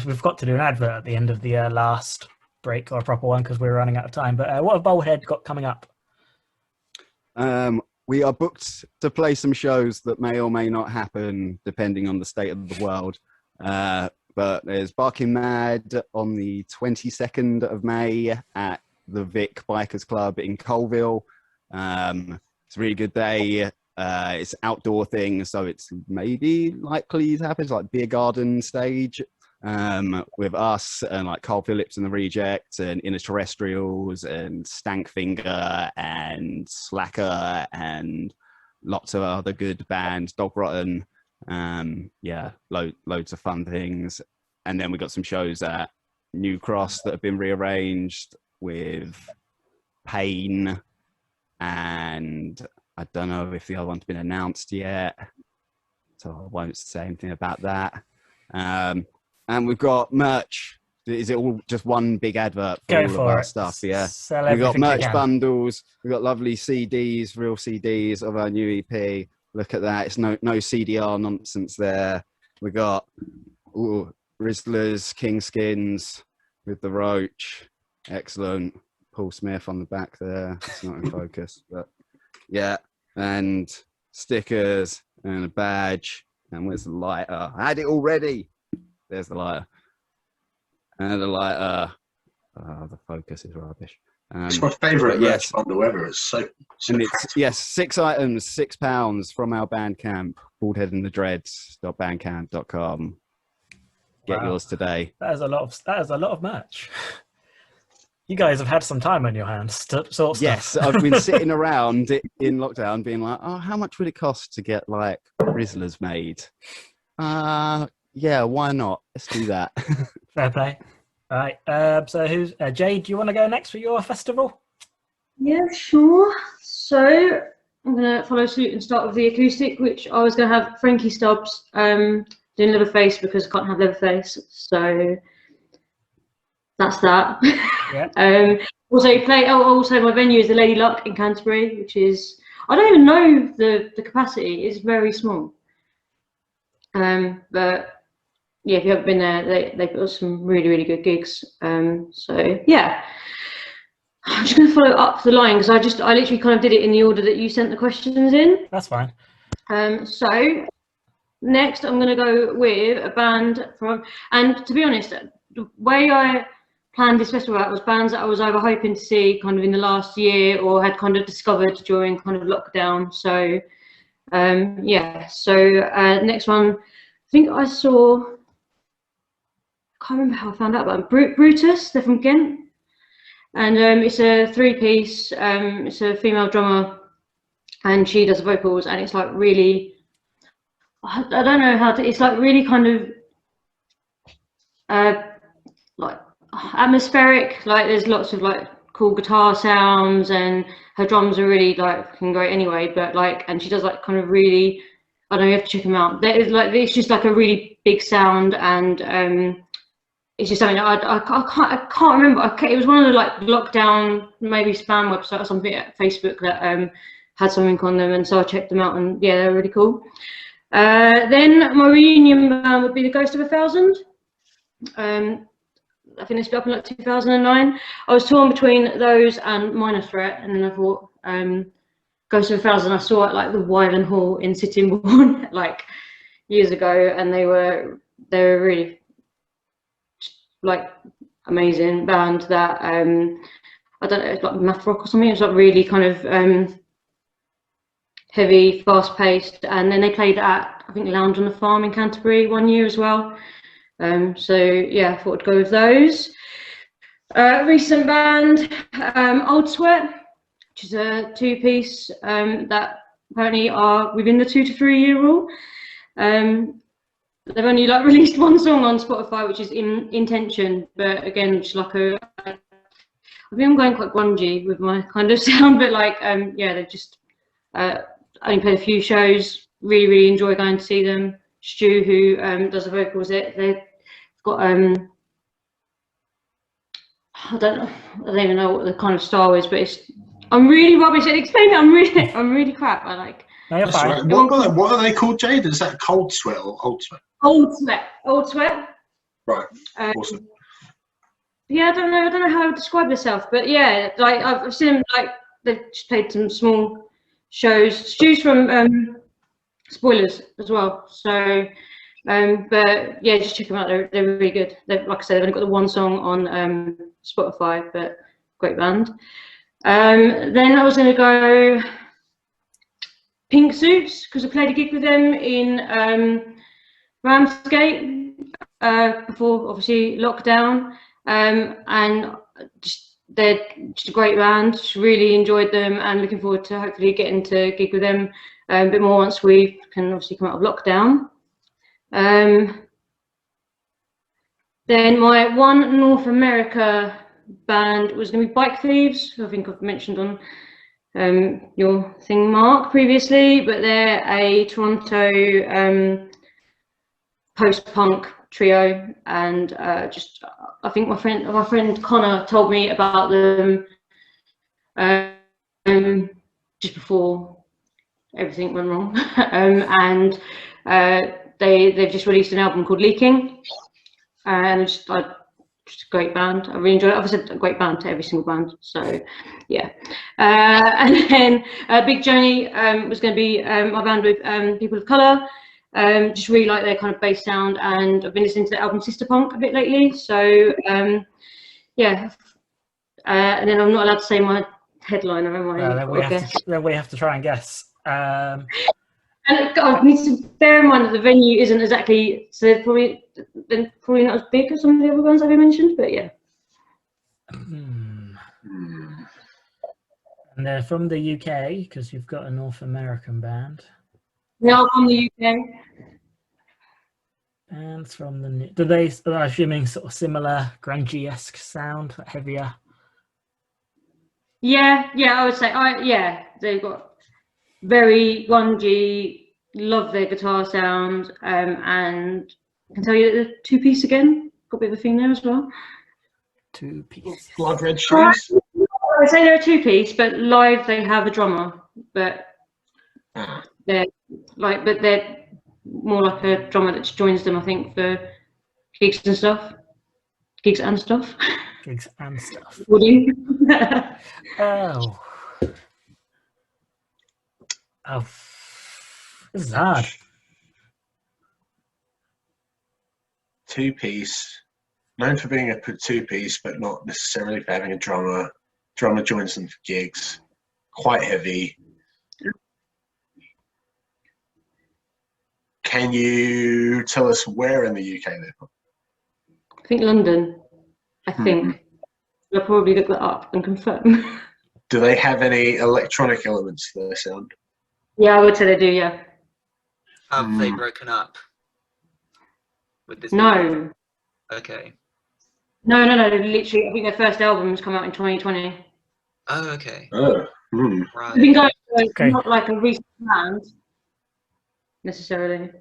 we've got to do an advert at the end of the last break, or a proper one, because we're running out of time. But what have BaldHead got coming up? We are booked to play some shows that may or may not happen depending on the state of the world. But there's Barking Mad on the 22nd of May at the Vic Bikers Club in Colville. It's a really good day. It's an outdoor thing, so it's maybe likely to happen. It's like beer garden stage with us and like Carl Phillips and the Rejects and Inner Terrestrials and Stankfinger and Slacker and lots of other good bands, Dog Rotten. Yeah, loads of fun things. And then we got some shows at New Cross that have been rearranged with Pain, and I don't know if the other one's been announced yet, so I won't say anything about that. And we've got merch. Is it all just one big advert for all of our stuff? Yeah. We've got merch bundles. We've got lovely CDs, real CDs of our new EP. Look at that. It's no CDR nonsense there. We got Rizzlers, King Skins with the Roach. Excellent. Paul Smith on the back there. It's not in focus, but yeah. And stickers and a badge. And where's the lighter? I had it already. There's the lighter. And the lighter. The focus is rubbish. It's my favourite merch bundle ever. It's so and it's, yes, 6 items, £6 from our Bandcamp, BaldHead and the Dreads.bandcamp.com. Get yours today. That is a lot of merch. You guys have had some time on your hands to sort stuff. Yes, I've been sitting around in lockdown being like, oh, how much would it cost to get like Rizzlers made? Yeah, why not? Let's do that. Fair play. All right. So who's Jade? Do you want to go next for your festival? Yeah, sure. So I'm going to follow suit and start with the acoustic, which I was going to have Frankie Stubbs doing Leatherface because I can't have Leatherface. So that's that. Yeah. Also my venue is the Lady Luck in Canterbury, which is, I don't even know the capacity. It's very small. But yeah, if you haven't been there, they put some really, really good gigs. So yeah, I'm just going to follow up the line because I literally kind of did it in the order that you sent the questions in. That's fine. So next I'm going to go with a band from, and to be honest, the way I planned this festival out was bands that I was either hoping to see kind of in the last year or had kind of discovered during kind of lockdown. So yeah, so next one, I think I saw, I can't remember how I found out about them. Brutus, they're from Ghent, and it's a 3-piece. It's a female drummer, and she does the vocals, and it's like really I don't know how to. It's like really kind of like atmospheric. Like there's lots of like cool guitar sounds, and her drums are really like fucking great anyway. But like, and she does like kind of really. I don't know. You have to check them out. There is like it's just like a really big sound, and it's just something that I can't remember. It was one of the like lockdown maybe spam website or something at Facebook that had something on them, and so I checked them out, and yeah, they're really cool. Then my reunion band would be the Ghost of 1000. I think they split up in like 2009. I was torn between those and Minor Threat, and then I thought Ghost of 1000. I saw at like the Wyvern Hall in Sittingbourne like years ago, and they were really like amazing band that I don't know, it's like math rock or something. It's like really kind of heavy, fast paced, and then they played at I think Lounge on the Farm in Canterbury one year as well. So yeah, I thought I'd go with those. Recent band, Old Sweat, which is a two-piece that apparently are within the 2 to 3 year rule. They've only like released one song on Spotify, which is Intention, but again, just like I think I'm going quite grungy with my kind of sound, but like yeah, they've just only played a few shows. Really enjoy going to see them. Stu, who does the vocals, they've got I don't even know what the kind of style is, but I'm really rubbish at explaining it. I'm really crap. I like. No, you're fine. Right. What are they called, Jade? Is that Cold Sweat or Old Sweat? Old Sweat. Right. Awesome. Yeah, I don't know how to describe myself, but yeah, like I've seen them, like they've just played some small shows. Stu's from Spoilers as well, so but yeah, just check them out. They're really good. Like I said, they've only got the one song on Spotify, but great band. Then I was going to go Pink Suits, because I played a gig with them in Ramsgate before obviously lockdown, and they're just a great band. Just really enjoyed them, and looking forward to hopefully getting to gig with them a bit more once we can obviously come out of lockdown. Then my one North America band was going to be Bike Thieves, who I think I've mentioned on your thing, Mark, previously, but they're a Toronto post-punk trio, and just I think my friend Connor told me about them just before everything went wrong, and they've just released an album called Leaking, and just a great band. I really enjoyed it. I've said a great band to every single band, so yeah. And then Big Journey was going to be my band with people of colour. Just really like their kind of bass sound, and I've been listening to the album Sister Punk a bit lately, so yeah. And then I'm not allowed to say my headliner, am I? Then we have to try and guess. And I need to bear in mind that the venue isn't exactly, so they're probably not as big as some of the other ones I've mentioned, but yeah. And they're from the UK, because you've got a North American band. They are from the UK. And from the I'm assuming sort of similar grungy-esque sound, heavier. Yeah, I would say, yeah, they've got very grungy, love their guitar sound, and I can tell you that they're two-piece again. Got a bit of a thing there as well. Two-piece. Blood red shoes. I say they're a two-piece, but live they have a drummer, but they're more like a drummer that joins them, I think, for gigs and stuff. Gigs and stuff. Oh, this is hard. Two-piece, known for being a two-piece, but not necessarily for having a drummer. Drummer joins them for gigs. Quite heavy. Can you tell us where in the UK they're from? I think London. I think. I'll probably look that up and confirm. Do they have any electronic elements to their sound? Yeah, I would say they do, yeah. Have they broken up with this? No. Okay. No. Literally, I think their first album's come out in 2020. Oh, okay. Oh. Right. They've been going Okay. not like a recent band necessarily.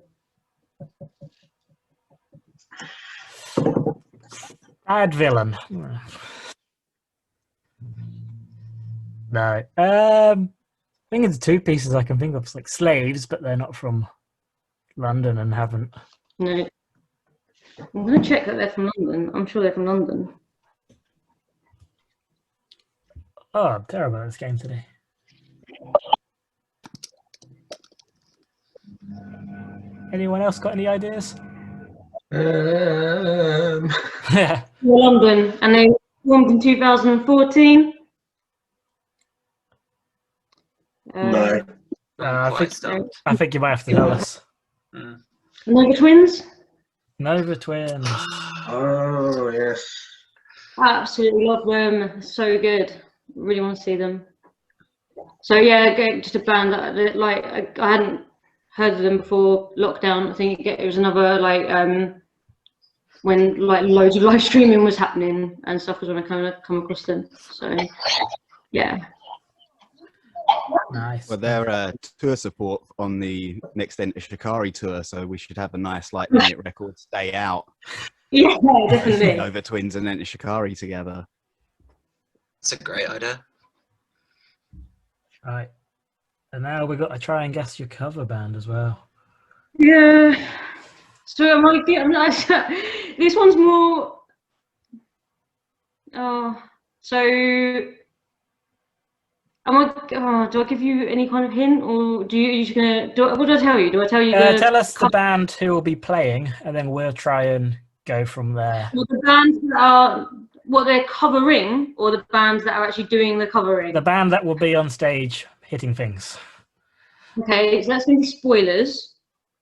Bad villain. No. I think it's two pieces I can think of. It's like Slaves, but they're not from London and haven't. No. I'm gonna check that they're from London. I'm sure they're from London. Oh, I'm terrible at this game today. Anyone else got any ideas? Um, Yeah. London, and they formed in 2014. No. I think you might have to tell us. Nova Twins. Nova Twins. Oh, yes. I absolutely love them. So good. Really want to see them. So yeah, again, just a band that like I hadn't heard of them before lockdown. I think it was another like when like loads of live streaming was happening and stuff was when I kind of come across them. So yeah. Nice. Well, they're tour support on the next Enter Shikari tour, so we should have a nice like INiiT Records day out. Yeah, definitely. Nova Twins and Enter Shikari together. It's a great idea. Right. And now we've got to try and guess your cover band as well. Yeah. So I'm not, this one's more. So. Do I give you any kind of hint, or do you just gonna? What do I tell you? Do I tell you? Tell us the band who will be playing, and then we'll try and go from there. Well, the bands that are what they're covering, or the bands that are actually doing the covering. The band that will be on stage hitting things. Okay, so that's going to be Spoilers.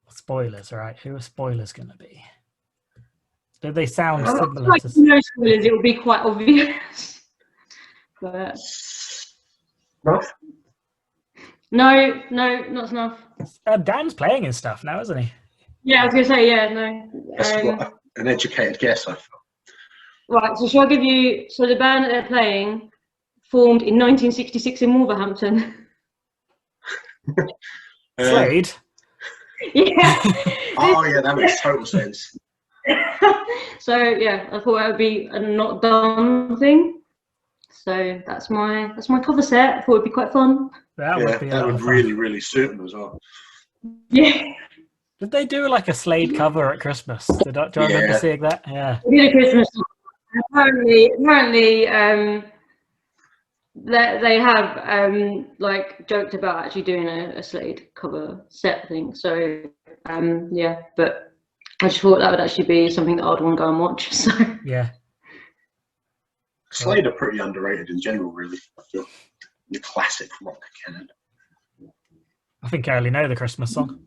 Spoilers, right? Who are Spoilers going to be? Do they sound Like, similar to? no spoilers, it will be quite obvious. But no, not enough. Dan's playing his stuff now, isn't he? Yeah, I was going to say, yeah, no. That's what an educated guess, I felt. Right, so shall I give you... So the band that they're playing formed in 1966 in Wolverhampton. Slade? Yeah. Oh, yeah, that makes total sense. So, yeah, I thought that would be a not done thing. So that's my cover set. I thought it'd be quite fun. That would be a lot of fun. really, really suit them as well. Yeah. Did they do like a Slade cover at Christmas? Do I remember seeing that? Yeah. We did a Christmas song. Apparently, they have like joked about actually doing a Slade cover set thing. So yeah, but I just thought that would actually be something that I'd want to go and watch. So Yeah. Slade are pretty underrated in general, really. I feel the classic rock canon. I think I only know the Christmas song.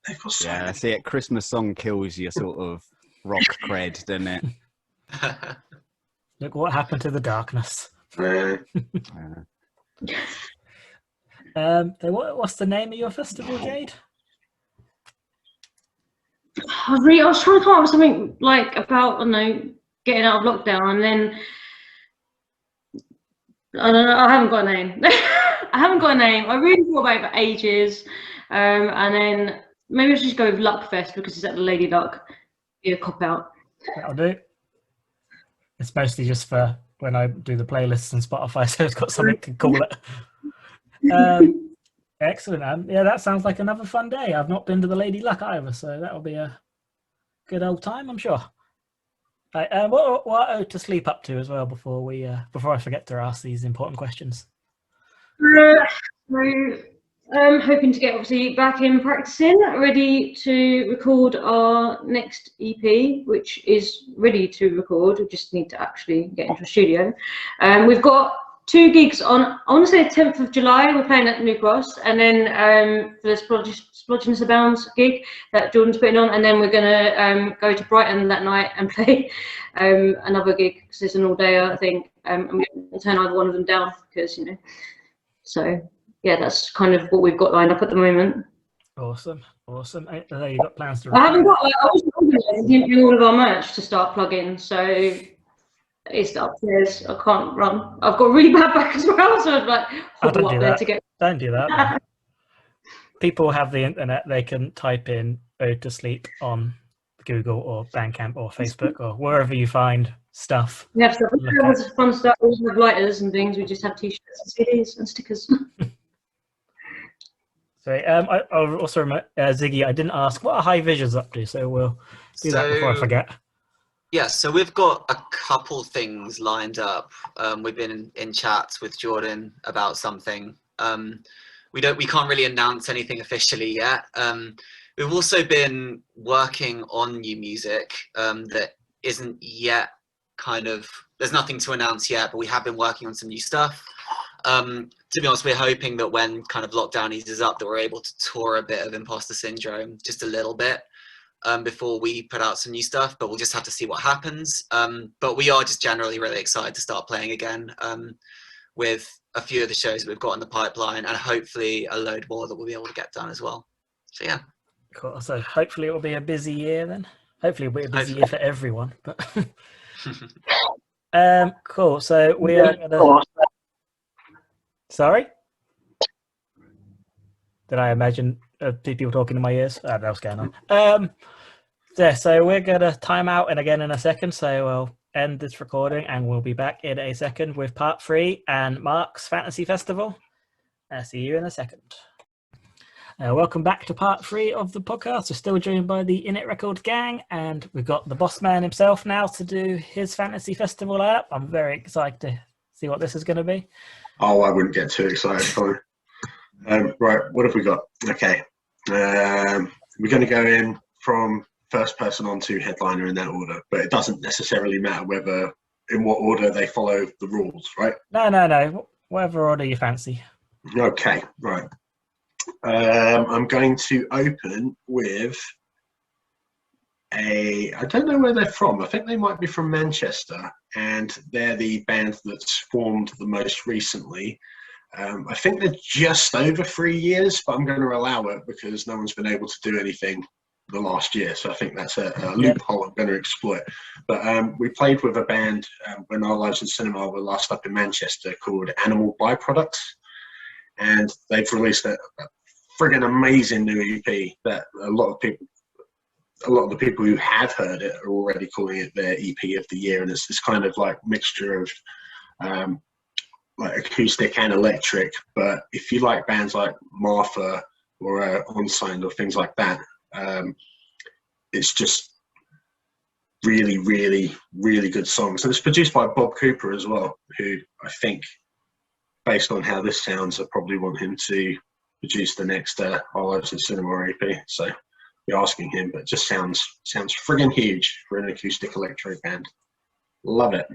They've got so Yeah, many. see, a Christmas song kills your sort of rock cred, doesn't it? Look what happened to the darkness. What's the name of your festival, Jade? I was trying to come up with something like about, I don't know, getting out of lockdown, and then I don't know. I haven't got a name. I really thought about it for ages, and then maybe I should just go with Luckfest because it's at the Lady Luck. Be a cop out. That'll do. It's mostly just for when I do the playlists on Spotify, so it's got something to call it. Excellent. Yeah, that sounds like another fun day. I've not been to the Lady Luck either, so that'll be a good old time, I'm sure. Right, what are Ode To Sleep up to as well before I forget to ask these important questions? I'm hoping to get obviously back in practicing, ready to record our next EP, which is ready to record. We just need to actually get into a studio. We've got 2 gigs on, I want to say the 10th of July, we're playing at New Cross, and then for the Splodgeness Abounds gig that Jordan's putting on, and then we're going to go to Brighton that night and play another gig, because it's an all-dayer, I think, and we can turn either one of them down, because, you know, so, yeah, that's kind of what we've got lined up at the moment. Awesome. Awesome. I know you've got plans to. I haven't got. I was organising all of our merch to start plugging, so it's upstairs. I can't run. I've got a really bad back as well, so I'd like hobble up there to get. Don't do that. People have the internet. They can type in "Ode To Sleep" on Google or Bandcamp or Facebook or wherever you find stuff. We have stuff. There's fun stuff. We have lighters and things. We just have T-shirts and CDs and stickers. So I'll also remember, Ziggy, I didn't ask what are High Visions up to, so we'll do that before I forget. Yeah, so we've got a couple things lined up. We've been in chats with Jordan about something. We can't really announce anything officially yet. We've also been working on new music that isn't yet there's nothing to announce yet, but we have been working on some new stuff. To be honest, we're hoping that when kind of lockdown eases up, that we're able to tour a bit of Imposter Syndrome, just a little bit, before we put out some new stuff, but we'll just have to see what happens. But we are just generally really excited to start playing again with a few of the shows that we've got in the pipeline, and hopefully a load more that we'll be able to get done as well. So yeah. Cool. So hopefully it will be a busy year then. Hopefully it'll be a busy year for everyone. But cool. So we are gonna... Sorry? Did I imagine people talking in my ears? I don't know what's going on. Yeah, so we're going to time out and again in a second. So we'll end this recording and we'll be back in a second with part 3 and Mark's Fantasy Festival. I'll see you in a second. Welcome back to part 3 of the podcast. We're still joined by the INiiT Records gang, and we've got the boss man himself now to do his Fantasy Festival lineup. I'm very excited to see what this is going to be. Oh, I wouldn't get too excited. Right, what have we got? Okay. We're going to go in from first person on to headliner in that order, but it doesn't necessarily matter whether in what order they follow the rules, right? No. Whatever order you fancy. Okay, right. I'm going to open with I don't know where they're from. I think they might be from Manchester, and they're the band that's formed the most recently. I think they're just over 3 years, but I'm going to allow it because no one's been able to do anything the last year. So I think that's a loophole I'm going to exploit. But we played with a band when our lives in cinema were last up in Manchester called Animal Byproducts, and they've released a friggin' amazing new EP that a lot of the people who have heard it are already calling it their EP of the year, and it's this kind of like mixture of like acoustic and electric. But if you like bands like Martha or Unsigned or things like that, it's just really, really, really good songs. And it's produced by Bob Cooper as well, who I think, based on how this sounds, I probably want him to produce the next Our Lives in Cinema EP. So be asking him, but it just sounds friggin' huge for an acoustic electric band. Love it.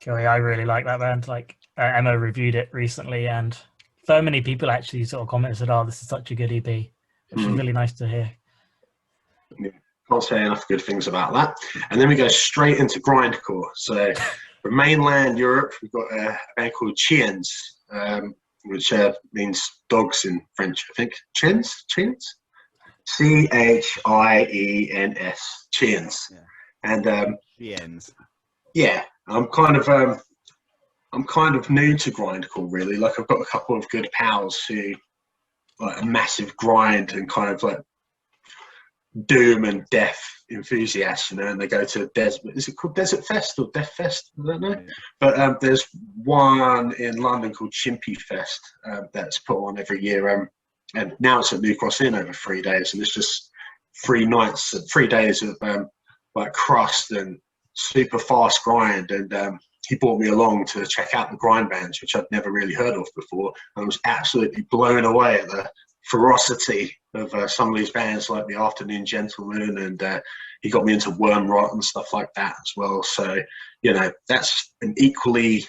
Cool. I really like that band. Like Emma reviewed it recently, and so many people actually sort of commented, said, "Oh, this is such a good EP," which is really nice to hear. Yeah, can't say enough good things about that. And then we go straight into grindcore. So from mainland Europe, we've got a band called Chiens, which means dogs in French, I think. Chiens. Chiens, Chiens. Yeah. And Chiens. yeah, I'm kind of new to grindcore, really. Like, I've got a couple of good pals who like a massive grind and kind of like doom and death enthusiasts, you know, and they go to is it called Desert Fest or Death Fest? I don't know. Yeah. But there's one in London called Chimpy Fest that's put on every year. And now it's at New Cross Inn over 3 days, and it's just 3 nights, 3 days of like crust and super fast grind. And he brought me along to check out the grind bands, which I'd never really heard of before. I was absolutely blown away at the ferocity of some of these bands, like the Afternoon Gentleman, and he got me into Worm Rot and stuff like that as well. So, you know, that's an equally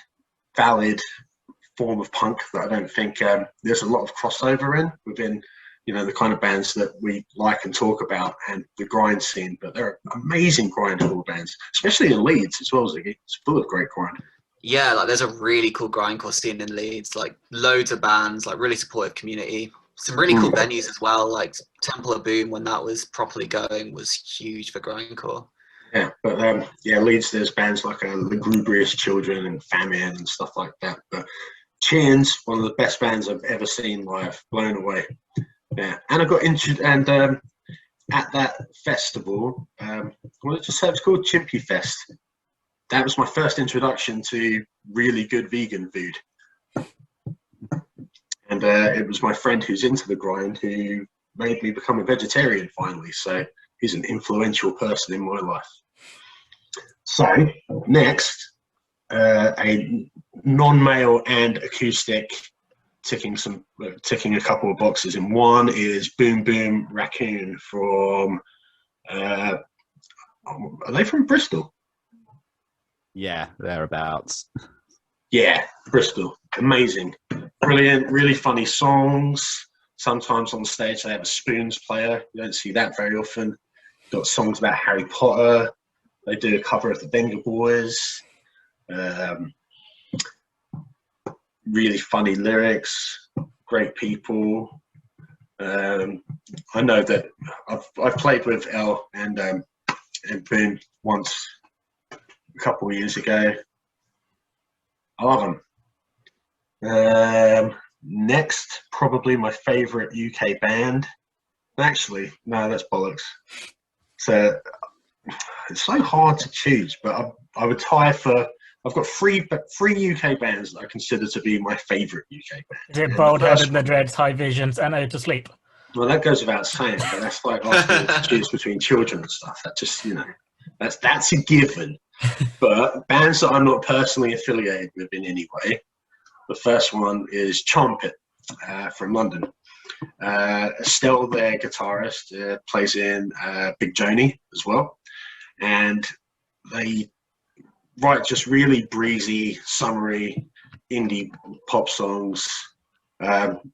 valid form of punk that I don't think there's a lot of crossover within, you know, the kind of bands that we like and talk about and the grind scene. But they're amazing grindcore bands, especially in Leeds as well, Ziggy. It's full of great grind. Yeah, like there's a really cool grindcore scene in Leeds, like loads of bands, like really supportive community. some really cool venues as well, like Temple of Boom, when that was properly going, was huge for grindcore. Yeah, but Leeds, there's bands like the Lugubrious Children and Famine and stuff like that. But Chains, one of the best bands I've ever seen live, blown away. Yeah, and I got injured, and at that festival, what did you say it was called? Chimpy Fest. That was my first introduction to really good vegan food. And it was my friend who's into the grind who made me become a vegetarian finally. So he's an influential person in my life. So next, a non-male and acoustic, ticking a couple of boxes. And one is Boom Boom Raccoon from, are they from Bristol? Yeah, thereabouts. Yeah, Bristol. Amazing. Brilliant, really funny songs. Sometimes on stage they have a spoons player. You don't see that very often. Got songs about Harry Potter. They do a cover of the Venga Boys. Really funny lyrics. Great people. I know that I've played with Elle and Boom once a couple of years ago. I love them. Next, probably my favourite UK band. Actually, no, that's bollocks. So it's so hard to choose, but I would tie for. I've got three UK bands that I consider to be my favourite UK band. Is it BaldHead The Dreads, High Visions, and Ode To Sleep? Well, that goes without saying, but that's like asking me to choose between children and stuff. That just, that's a given. But bands that I'm not personally affiliated with in any way. The first one is Trumpet from London. Estelle, their guitarist, plays in Big Joni as well. And they write just really breezy, summery, indie pop songs.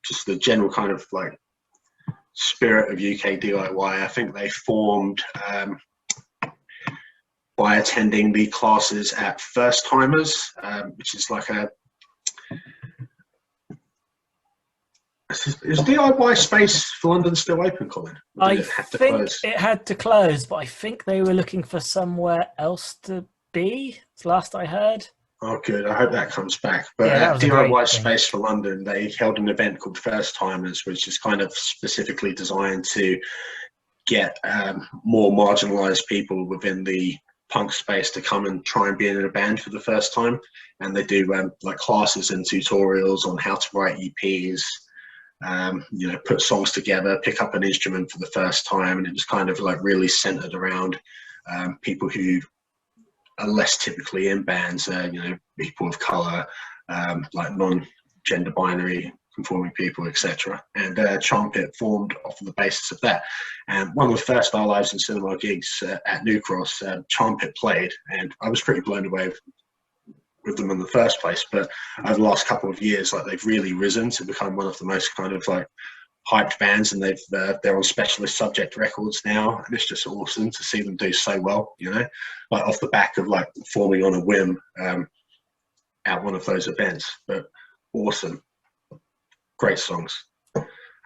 Just the general kind of like spirit of UK DIY. I think they formed by attending the classes at First Timers, which is like a... Is DIY space for London still open, Colin? I think it had to close, but I think they were looking for somewhere else to be, it's last I heard. Oh, good. I hope that comes back. But Yeah, at DIY Space for London, they held an event called First Timers, which is kind of specifically designed to get more marginalised people within the punk space to come and try and be in a band for the first time. And they do like classes and tutorials on how to write EPs, put songs together, pick up an instrument for the first time. And it was kind of like really centered around people who are less typically in bands, people of color, like non-gender binary conforming people, etc. And Trumpet formed off of the basis of that. And one of the first Our Lives in Cinema gigs at New Cross, Trumpet played, and I was pretty blown away with them in the first place. But over the last couple of years, like they've really risen to become one of the most kind of like hyped bands, and they're on Specialist Subject Records now, and it's just awesome to see them do so well, like off the back of like forming on a whim at one of those events. But awesome, great songs.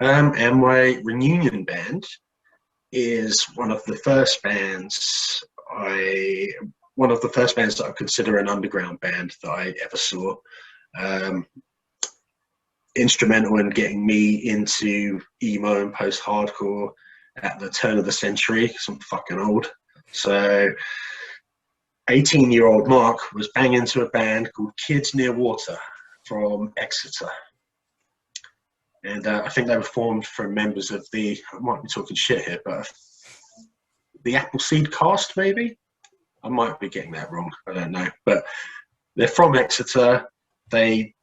And my reunion band is one of the first bands that I consider an underground band that I ever saw. Instrumental in getting me into emo and post-hardcore at the turn of the century, because I'm fucking old. So 18-year-old Mark was banging into a band called Kids Near Water from Exeter. And I think they were formed from members of I might be talking shit here, but the Appleseed Cast, maybe? I might be getting that wrong, I don't know. But they're from Exeter. They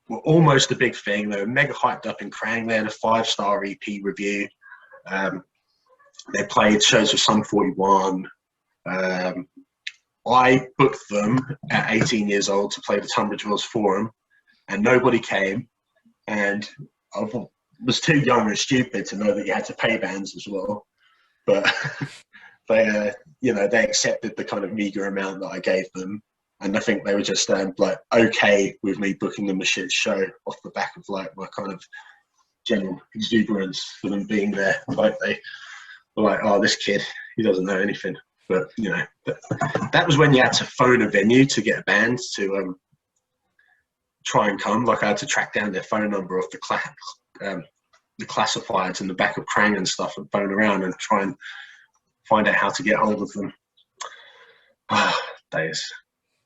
were almost a big thing. They were mega hyped up in Krang. They had a 5-star EP review. They played shows with Sum 41. I booked them at 18 years old to play the Tunbridge Wells Forum, and nobody came. And I was too young and stupid to know that you had to pay bands as well. But they accepted the kind of meager amount that I gave them. And I think they were just like okay with me booking them a shit show off the back of like my kind of general exuberance for them being there. Like they were like, oh, this kid, he doesn't know anything. But you know, that was when you had to phone a venue to get a band to try and come. Like I had to track down their phone number off the classifieds in the back of Krang and stuff, and phone around and try and find out how to get hold of them. Days.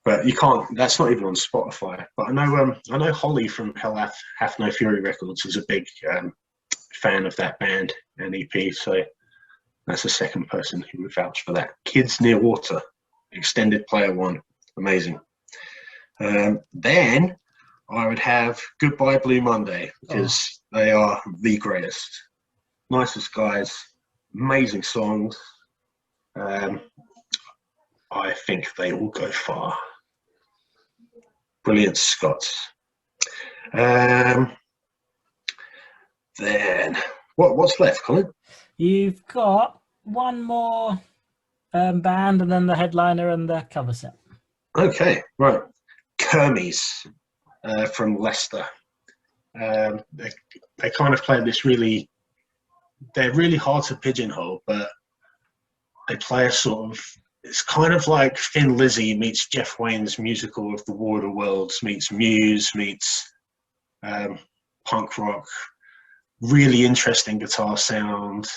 But you can't. That's not even on Spotify. But I know Holly from Hell Hath No Fury Records is a big fan of that band and EP. So that's the second person who would vouch for that. Kids Near Water, extended player 1, amazing. Then I would have Goodbye Blue Monday, because they are the greatest, nicest guys, amazing songs. I think they will go far. Brilliant Scots. Then what's left, Colin? You've got one more band, and then the headliner and the cover set. Okay, right. Kermies from Leicester. They kind of play this really. They're really hard to pigeonhole, but they play a sort of. It's kind of like Thin Lizzy meets Jeff Wayne's musical of The War of the Worlds meets Muse meets punk rock. Really interesting guitar sound.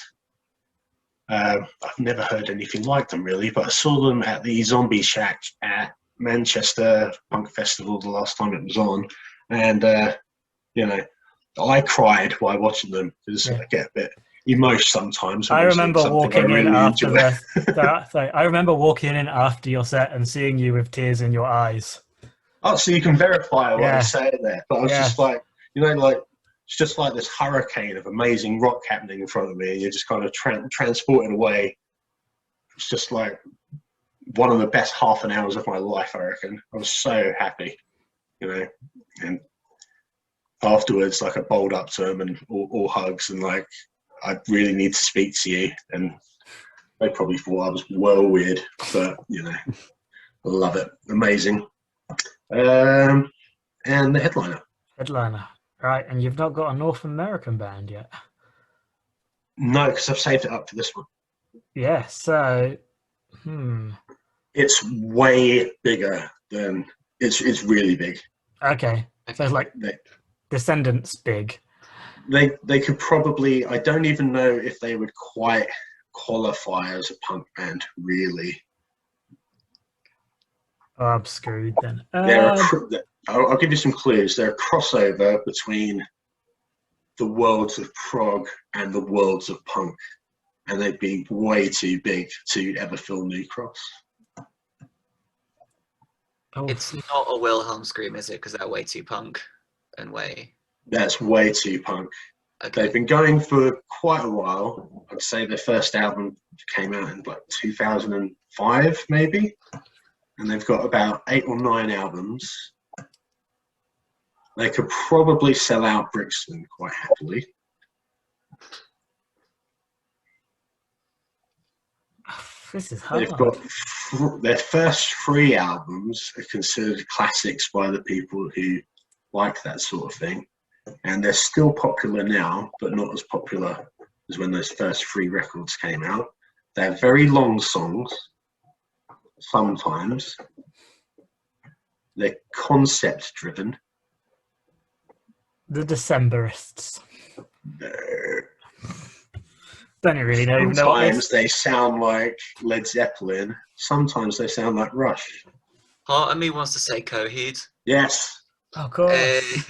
I've never heard anything like them really, but I saw them at the Zombie Shack at Manchester Punk Festival the last time it was on, and you know, I cried while watching them because I get a bit emotional sometimes. I remember walking in after I remember walking in after your set and seeing you with tears in your eyes. Oh, so you can verify what I'm saying there. But I was just like, you know, like it's just like this hurricane of amazing rock happening in front of me, and you're just kind of transported away. It's just like one of the best half an hours of my life, I reckon. I was so happy, you know. And afterwards, like I bowled up to them and all hugs and like, I really need to speak to you. And they probably thought I was well weird, but you know, I love it. Amazing. And the headliner. Right, and you've not got a North American band yet. No, because I've saved it up for this one. Yeah, so it's way bigger than it's really big. Okay. So it's like Descendants big. They could probably, I don't even know if they would quite qualify as a punk band, really. Oh, I'm screwed then. I'll give you some clues. They're a crossover between the worlds of prog and the worlds of punk, and they'd be way too big to ever fill New Cross. It's not a Wilhelm scream, is it? Because they're way too punk and way. That's way too punk. Okay. They've been going for quite a while. I'd say their first album came out in like 2005, maybe. And they've got about 8 or 9 albums. They could probably sell out Brixton quite happily. This is hard. They've got their first 3 albums are considered classics by the people who like that sort of thing. And they're still popular now, but not as popular as when those first 3 records came out. They're very long songs, sometimes. They're concept driven. The Decemberists. Don't you really know? Sometimes they sound like Led Zeppelin. Sometimes they sound like Rush. Part of me wants to say Coheed. Yes. Of course.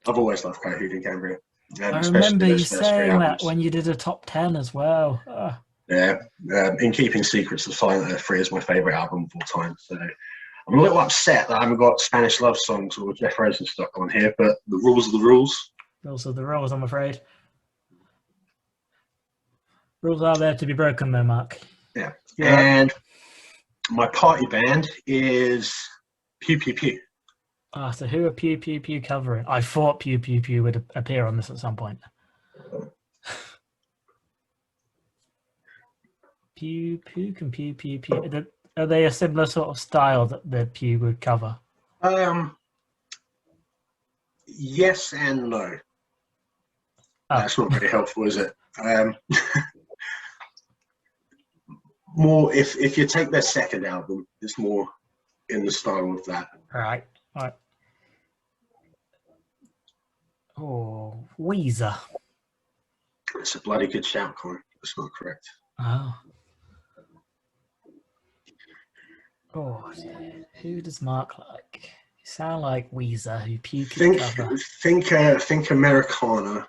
I've always loved Coheed and Cambria. I remember you saying that when you did a top 10 as well. Yeah. In Keeping Secrets of Silent Earth 3 is my favourite album of all time. So I'm a little upset that I haven't got Spanish Love Songs or Jeff Rosenstock on here, but the rules are the rules. Rules are the rules, I'm afraid. Rules are there to be broken though, Mark. Yeah. And my party band is Pew Pew Pew. So who are Pew Pew Pew covering? I thought Pew Pew Pew would appear on this at some point. Pew Pew can Pew Pew Pew. Are they a similar sort of style that the Pew would cover? Yes and no. Oh. That's not very helpful, is it? More if you take their second album, it's more in the style of that. All right. Oh, Weezer. It's a bloody good shout, Colin. That's not correct. Oh, who does Mark like? You sound like Weezer, who puke Think Americana.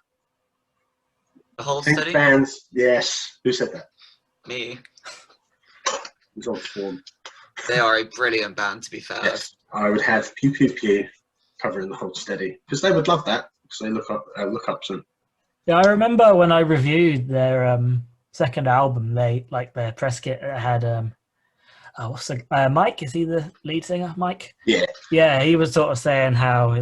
The whole Think study? bands. Yes. Who said that? Me. It's on form. They are a brilliant band, to be fair. Yes. I would have Pew Pew Pew covering the Hold Steady because they would love that. Because they look up to them. Yeah, I remember when I reviewed their second album, they like their press kit had Mike, is he the lead singer? Mike? Yeah. Yeah, he was sort of saying how he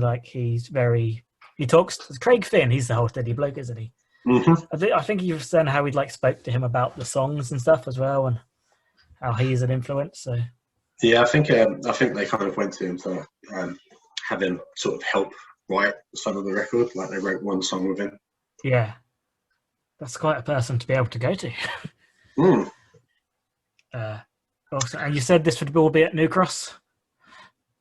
talks to Craig Finn, he's the Whole Steady bloke, isn't he? Mm-hmm. I think he was saying how he'd spoke to him about the songs and stuff as well, and how he's an influence. So yeah, I think they kind of went to him to have him sort of help write some of the record, like they wrote one song with him. Yeah, that's quite a person to be able to go to. Also, and you said this would all be at New Cross?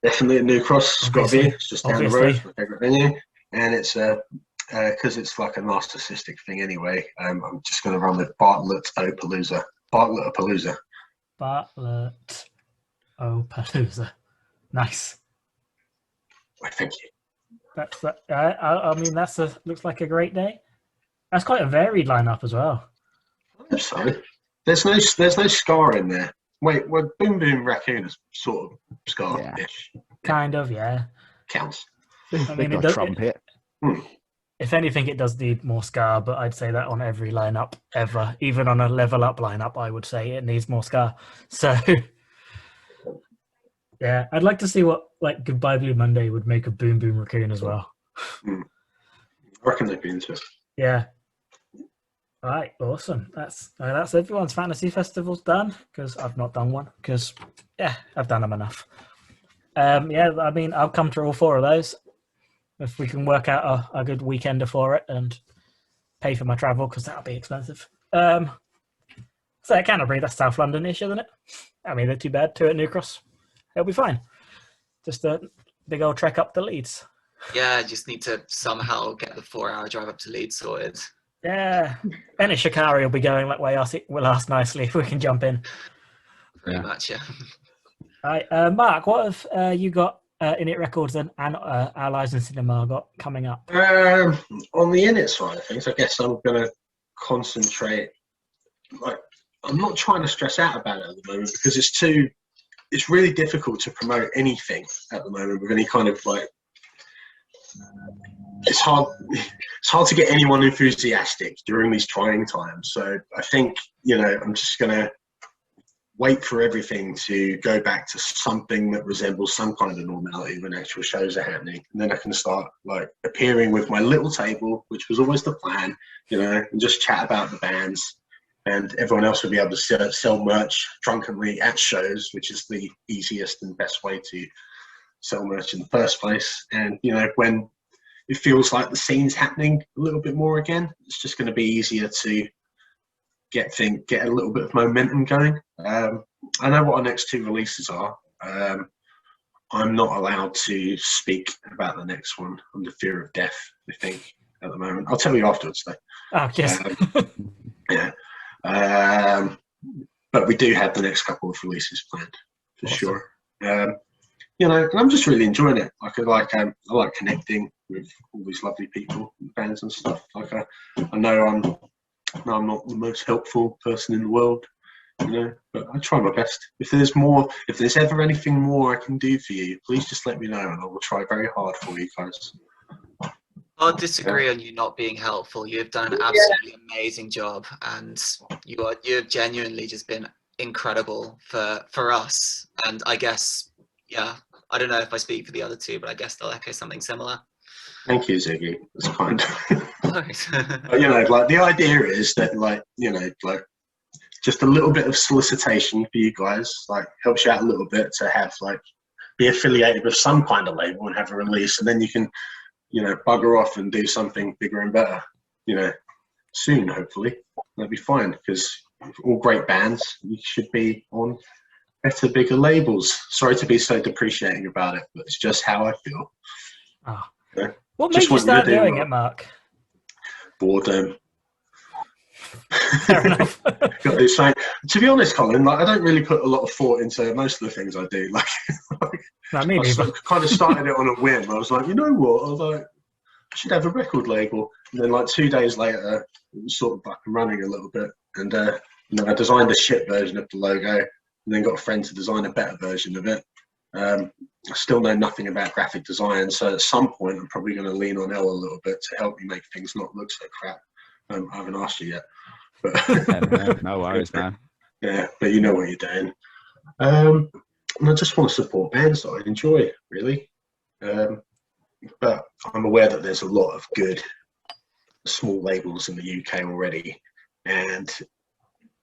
Definitely at New Cross. It's got to be. It's just down the road. My favourite venue, and it's because it's like a narcissistic thing anyway. I'm just going to run with Bartlett Palooza. Bartlett Palooza. Nice. Well, thank you. That's I mean looks like a great day. That's quite a varied lineup as well. I hope so. There's no ska in there. Wait, well, Boom Boom Raccoon is sort of ska-ish. Yeah. Kind of, yeah. Counts. I mean, it does. Trumpet. If anything, it does need more ska, but I'd say that on every lineup ever. Even on a level up lineup, I would say it needs more ska. So, yeah, I'd like to see what Goodbye Blue Monday would make of Boom Boom Raccoon as well. I reckon they'd be into it. Yeah. All right, awesome. That's everyone's fantasy festivals done, because I've not done one, because I've done them enough. I mean, I'll come to all four of those if we can work out a good weekender for it and pay for my travel, because that'll be expensive. So Canterbury, that's South London-ish, isn't it? I mean, they're too bad. 2 at New Cross, it'll be fine. Just a big old trek up to Leeds. Yeah, just need to somehow get the 4-hour drive up to Leeds sorted. Yeah, Enish Shikari will be going that way. We'll ask nicely if we can jump in. Pretty much, yeah. All right, Mark, what have you got INiiT Records and Allies in Cinema got coming up? On the INiiT side of things, I guess I'm going to concentrate. I'm not trying to stress out about it at the moment because it's really difficult to promote anything at the moment with any kind of it's hard to get anyone enthusiastic during these trying times. So I think, I'm just going to wait for everything to go back to something that resembles some kind of normality when actual shows are happening. And then I can start appearing with my little table, which was always the plan, and just chat about the bands. And everyone else will be able to sell merch drunkenly at shows, which is the easiest and best way to sell merch in the first place. And, when it feels like the scene's happening a little bit more again, it's just going to be easier to get a little bit of momentum going. I know what our next 2 releases are. I'm not allowed to speak about the next one under fear of death, I think, at the moment. I'll tell you afterwards, though. Oh, yes. Yeah. But we do have the next couple of releases planned, for sure. And I'm just really enjoying it. I like connecting with all these lovely people and bands and stuff. I know I'm not the most helpful person in the world, but I try my best. If there's ever anything more I can do for you, please just let me know and I will try very hard for you guys. I'll disagree on you not being helpful. You've done an absolutely amazing job, and you've genuinely just been incredible for us. And I guess, I don't know if I speak for the other 2, but I guess they'll echo something similar. Thank you, Zyggy. That's kind. Right. But, the idea is that, just a little bit of solicitation for you guys, helps you out a little bit to have, be affiliated with some kind of label and have a release, and then you can, bugger off and do something bigger and better, soon, hopefully. That'd be fine, because all great bands, you should be on better, bigger labels. Sorry to be so depreciating about it, but it's just how I feel. Oh. Yeah. What made you start doing it, Mark? Boredom. Fair enough. Got to do something. To be honest, Colin, I don't really put a lot of thought into most of the things I do. No, me neither. Kind of started it on a whim. I was like, you know what? I was like, I should have a record label. And then 2 days later, it was sort of back and running a little bit. And I designed a shit version of the logo, and then got a friend to design a better version of it. I still know nothing about graphic design, so at some point I'm probably going to lean on Elle a little bit to help me make things not look so crap. I haven't asked you yet. But no worries, man. Yeah, but you know what you're doing. And I just want to support bands that I enjoy, really. But I'm aware that there's a lot of good small labels in the UK already, and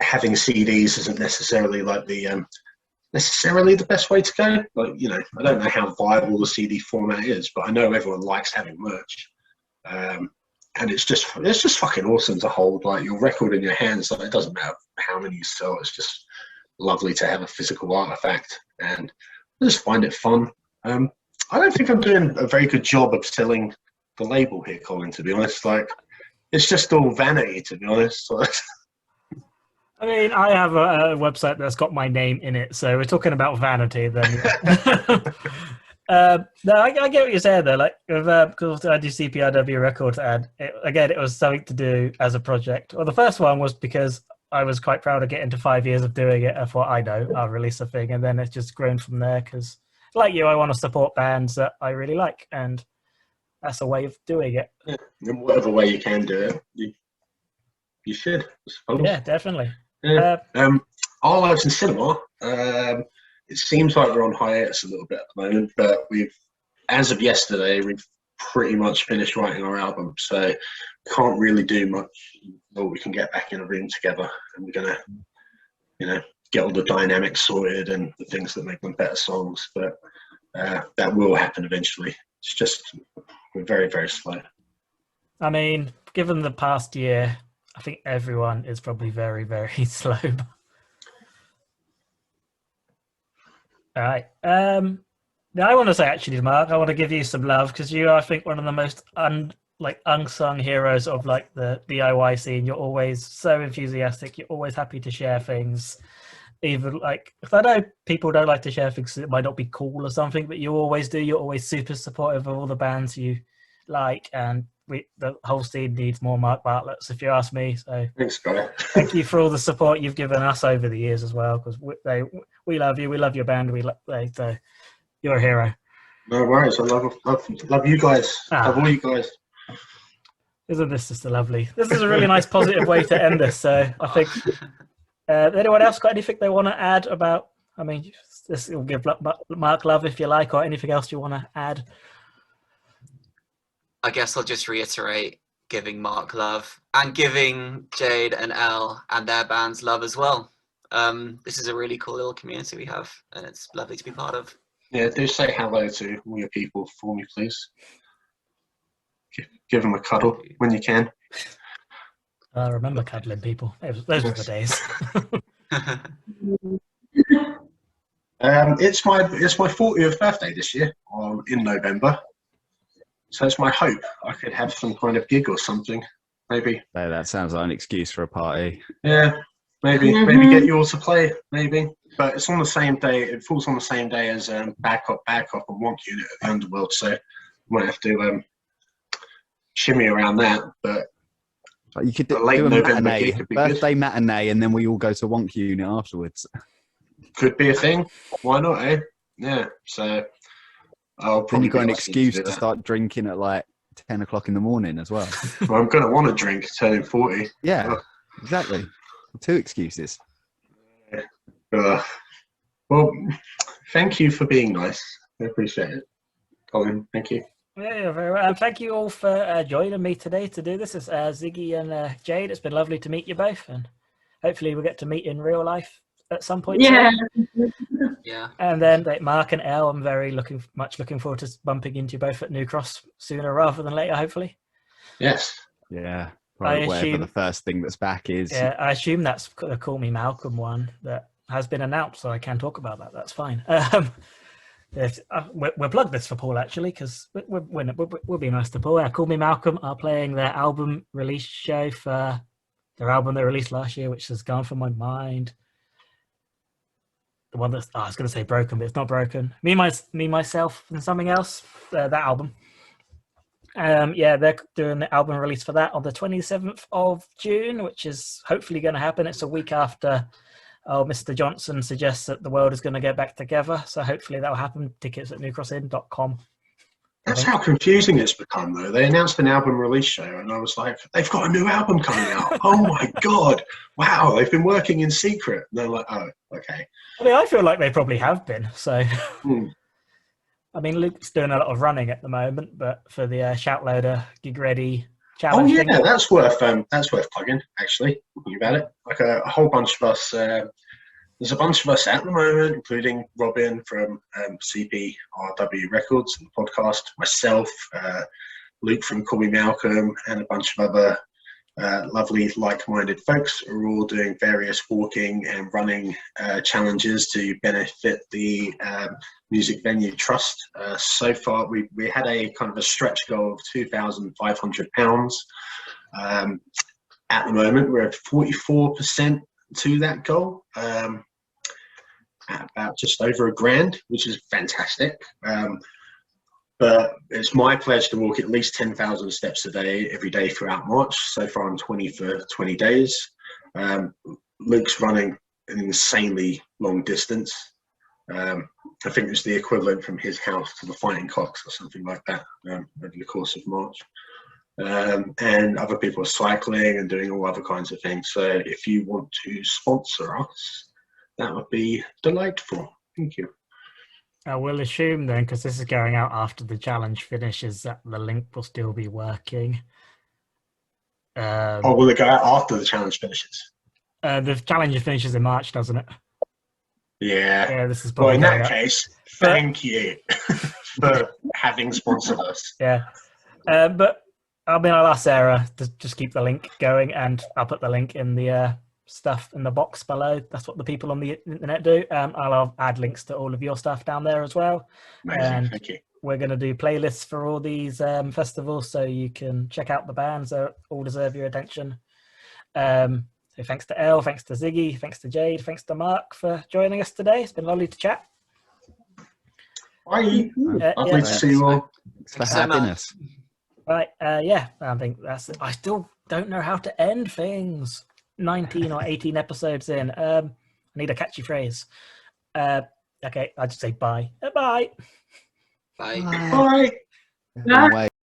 having CDs isn't necessarily the best way to go. I don't know how viable the CD format is, but I know everyone likes having merch. And it's just fucking awesome to hold your record in your hands. It doesn't matter how many you sell. It's just lovely to have a physical artifact, and I just find it fun. I don't think I'm doing a very good job of selling the label here, Colin, to be honest. It's just all vanity, to be honest. I mean, I have a website that's got my name in it, so we're talking about vanity then. No, I get what you're saying though. Because I do CPRW Records, and it was something to do as a project. Well, the first one was because I was quite proud of getting to 5 years of doing it. I thought, I'll release a thing, and then it's just grown from there. Because, like you, I want to support bands that I really like, and that's a way of doing it. Yeah, in whatever way you can do it, you should, I suppose. Yeah, definitely. Yeah. Our Lives in Cinema. It seems like we're on hiatus a little bit at the moment, but as of yesterday, we've pretty much finished writing our album, so can't really do much until we can get back in a room together, and we're gonna, get all the dynamics sorted and the things that make them better songs. But that will happen eventually. It's just we're very, very slow. I mean, given the past year, I think everyone is probably very, very slow. All right. Now I want to say, actually, Mark, I want to give you some love, because you are, I think, one of the most unsung heroes of the DIY scene. You're always so enthusiastic. You're always happy to share things. Even if I know people don't like to share things, it might not be cool or something, but you always do. You're always super supportive of all the bands you like, and the whole scene needs more Mark Bartletts, if you ask me. So thanks, guy. Thank you for all the support you've given us over the years as well, because we love you. We love your band. So you're a hero. No worries. I love you guys. Love all you guys. Isn't this just lovely? This is a really nice positive way to end this. So I think anyone else got anything they want to add about? I mean, this will give Mark love if you like, or anything else you want to add. I guess I'll just reiterate giving Mark love, and giving Jade and Elle and their bands love as well. This is a really cool little community we have, and it's lovely to be part of. Yeah, do say hello to all your people for me, please. Give them a cuddle when you can. I remember cuddling people. Those were the days. It's my 40th birthday this year, in November. So it's my hope I could have some kind of gig or something, maybe. That sounds like an excuse for a party. Yeah, maybe get you all to play, maybe. But it's on the same day. It falls on the same day as Bad Cop and Wonk Unit at the Underworld, so we might have to shimmy around that. But you could do a matinee, birthday matinee, and then we all go to Wonk Unit afterwards. Could be a thing. Why not, eh? Yeah. So then you've got an excuse to start drinking at 10 o'clock in the morning as well. Well, I'm going to want to drink turning 40. Yeah, exactly. 2 excuses. Well, thank you for being nice. I appreciate it. Colin, thank you. Yeah, very well. And thank you all for joining me today to do this. It's Ziggy and Jade. It's been lovely to meet you both, and hopefully we'll get to meet in real life at some point. Yeah. soon. Yeah. And then like, Mark and Elle, I'm very looking forward to bumping into you both at New Cross sooner rather than later, hopefully. Yes. Yeah. I Right, whatever assume- the first thing that's back is. Yeah, I assume that's the Call Me Malcolm one that has been announced, so I can talk about that. That's fine. We'll plug this for Paul actually, because we'll be nice to Paul. Call Me Malcolm are playing their album release show for their album they released last year, which has gone from my mind. The one that's I was going to say broken, but it's not broken. Me, myself, and something else. That album. Yeah, they're doing the album release for that on the 27th of June, which is hopefully going to happen. It's a week after Mr. Johnson suggests that the world is going to get back together. So hopefully that will happen. Tickets at newcrossin.com. That's how confusing it's become, though. They announced an album release show, and I was like, they've got a new album coming out. Oh my God. Wow, they've been working in secret. And they're like, oh, okay. I mean, I feel like they probably have been. So, Hmm. I mean, Luke's doing a lot of running at the moment, but for the Shoutloader Gig Ready Oh challenge yeah, thing, that's worth plugging. Actually, thinking about it, like a whole bunch of us. There's a bunch of us at the moment, including Robin from CPRW Records and the podcast, myself, Luke from Call Me Malcolm, and a bunch of other lovely like-minded folks who are all doing various walking and running challenges to benefit the Music Venue Trust. So far, we had a kind of a stretch goal of £2,500. At the moment, we're at 44% to that goal, at about just over £1,000, which is fantastic. But it's my pledge to walk at least 10,000 steps a day, every day throughout March. So far, I'm 20 for 20 days. Luke's running an insanely long distance. I think it's the equivalent from his house to the Fighting Cocks or something like that over the course of March. And other people are cycling and doing all other kinds of things. So if you want to sponsor us, that would be delightful. Thank you. I will assume then, because this is going out after the challenge finishes, that the link will still be working. Oh, will it go out after the challenge finishes? The challenge finishes in March, doesn't it? Yeah. Yeah, this is Well, probably in going that out. case, thank you for having sponsored us. Yeah. But I mean, I'll ask Sarah to just keep the link going, and I'll put the link in the stuff in the box below. That's what the people on the internet do. I'll add links to all of your stuff down there as well. Amazing, And thank you. we're going to do playlists for all these festivals, so you can check out the bands that all deserve your attention. So thanks to Elle, thanks to Zyggy, thanks to Jade, thanks to Mark for joining us today. It's been lovely to chat. Bye. Lovely yeah. to see you all. Thanks for Thanks so having much. us. Right, yeah, I think that's it. I still don't know how to end things. 19 or 18 episodes in. I need a catchy phrase. Okay, I'll just say bye. Bye. Bye. Bye. Everyone wave.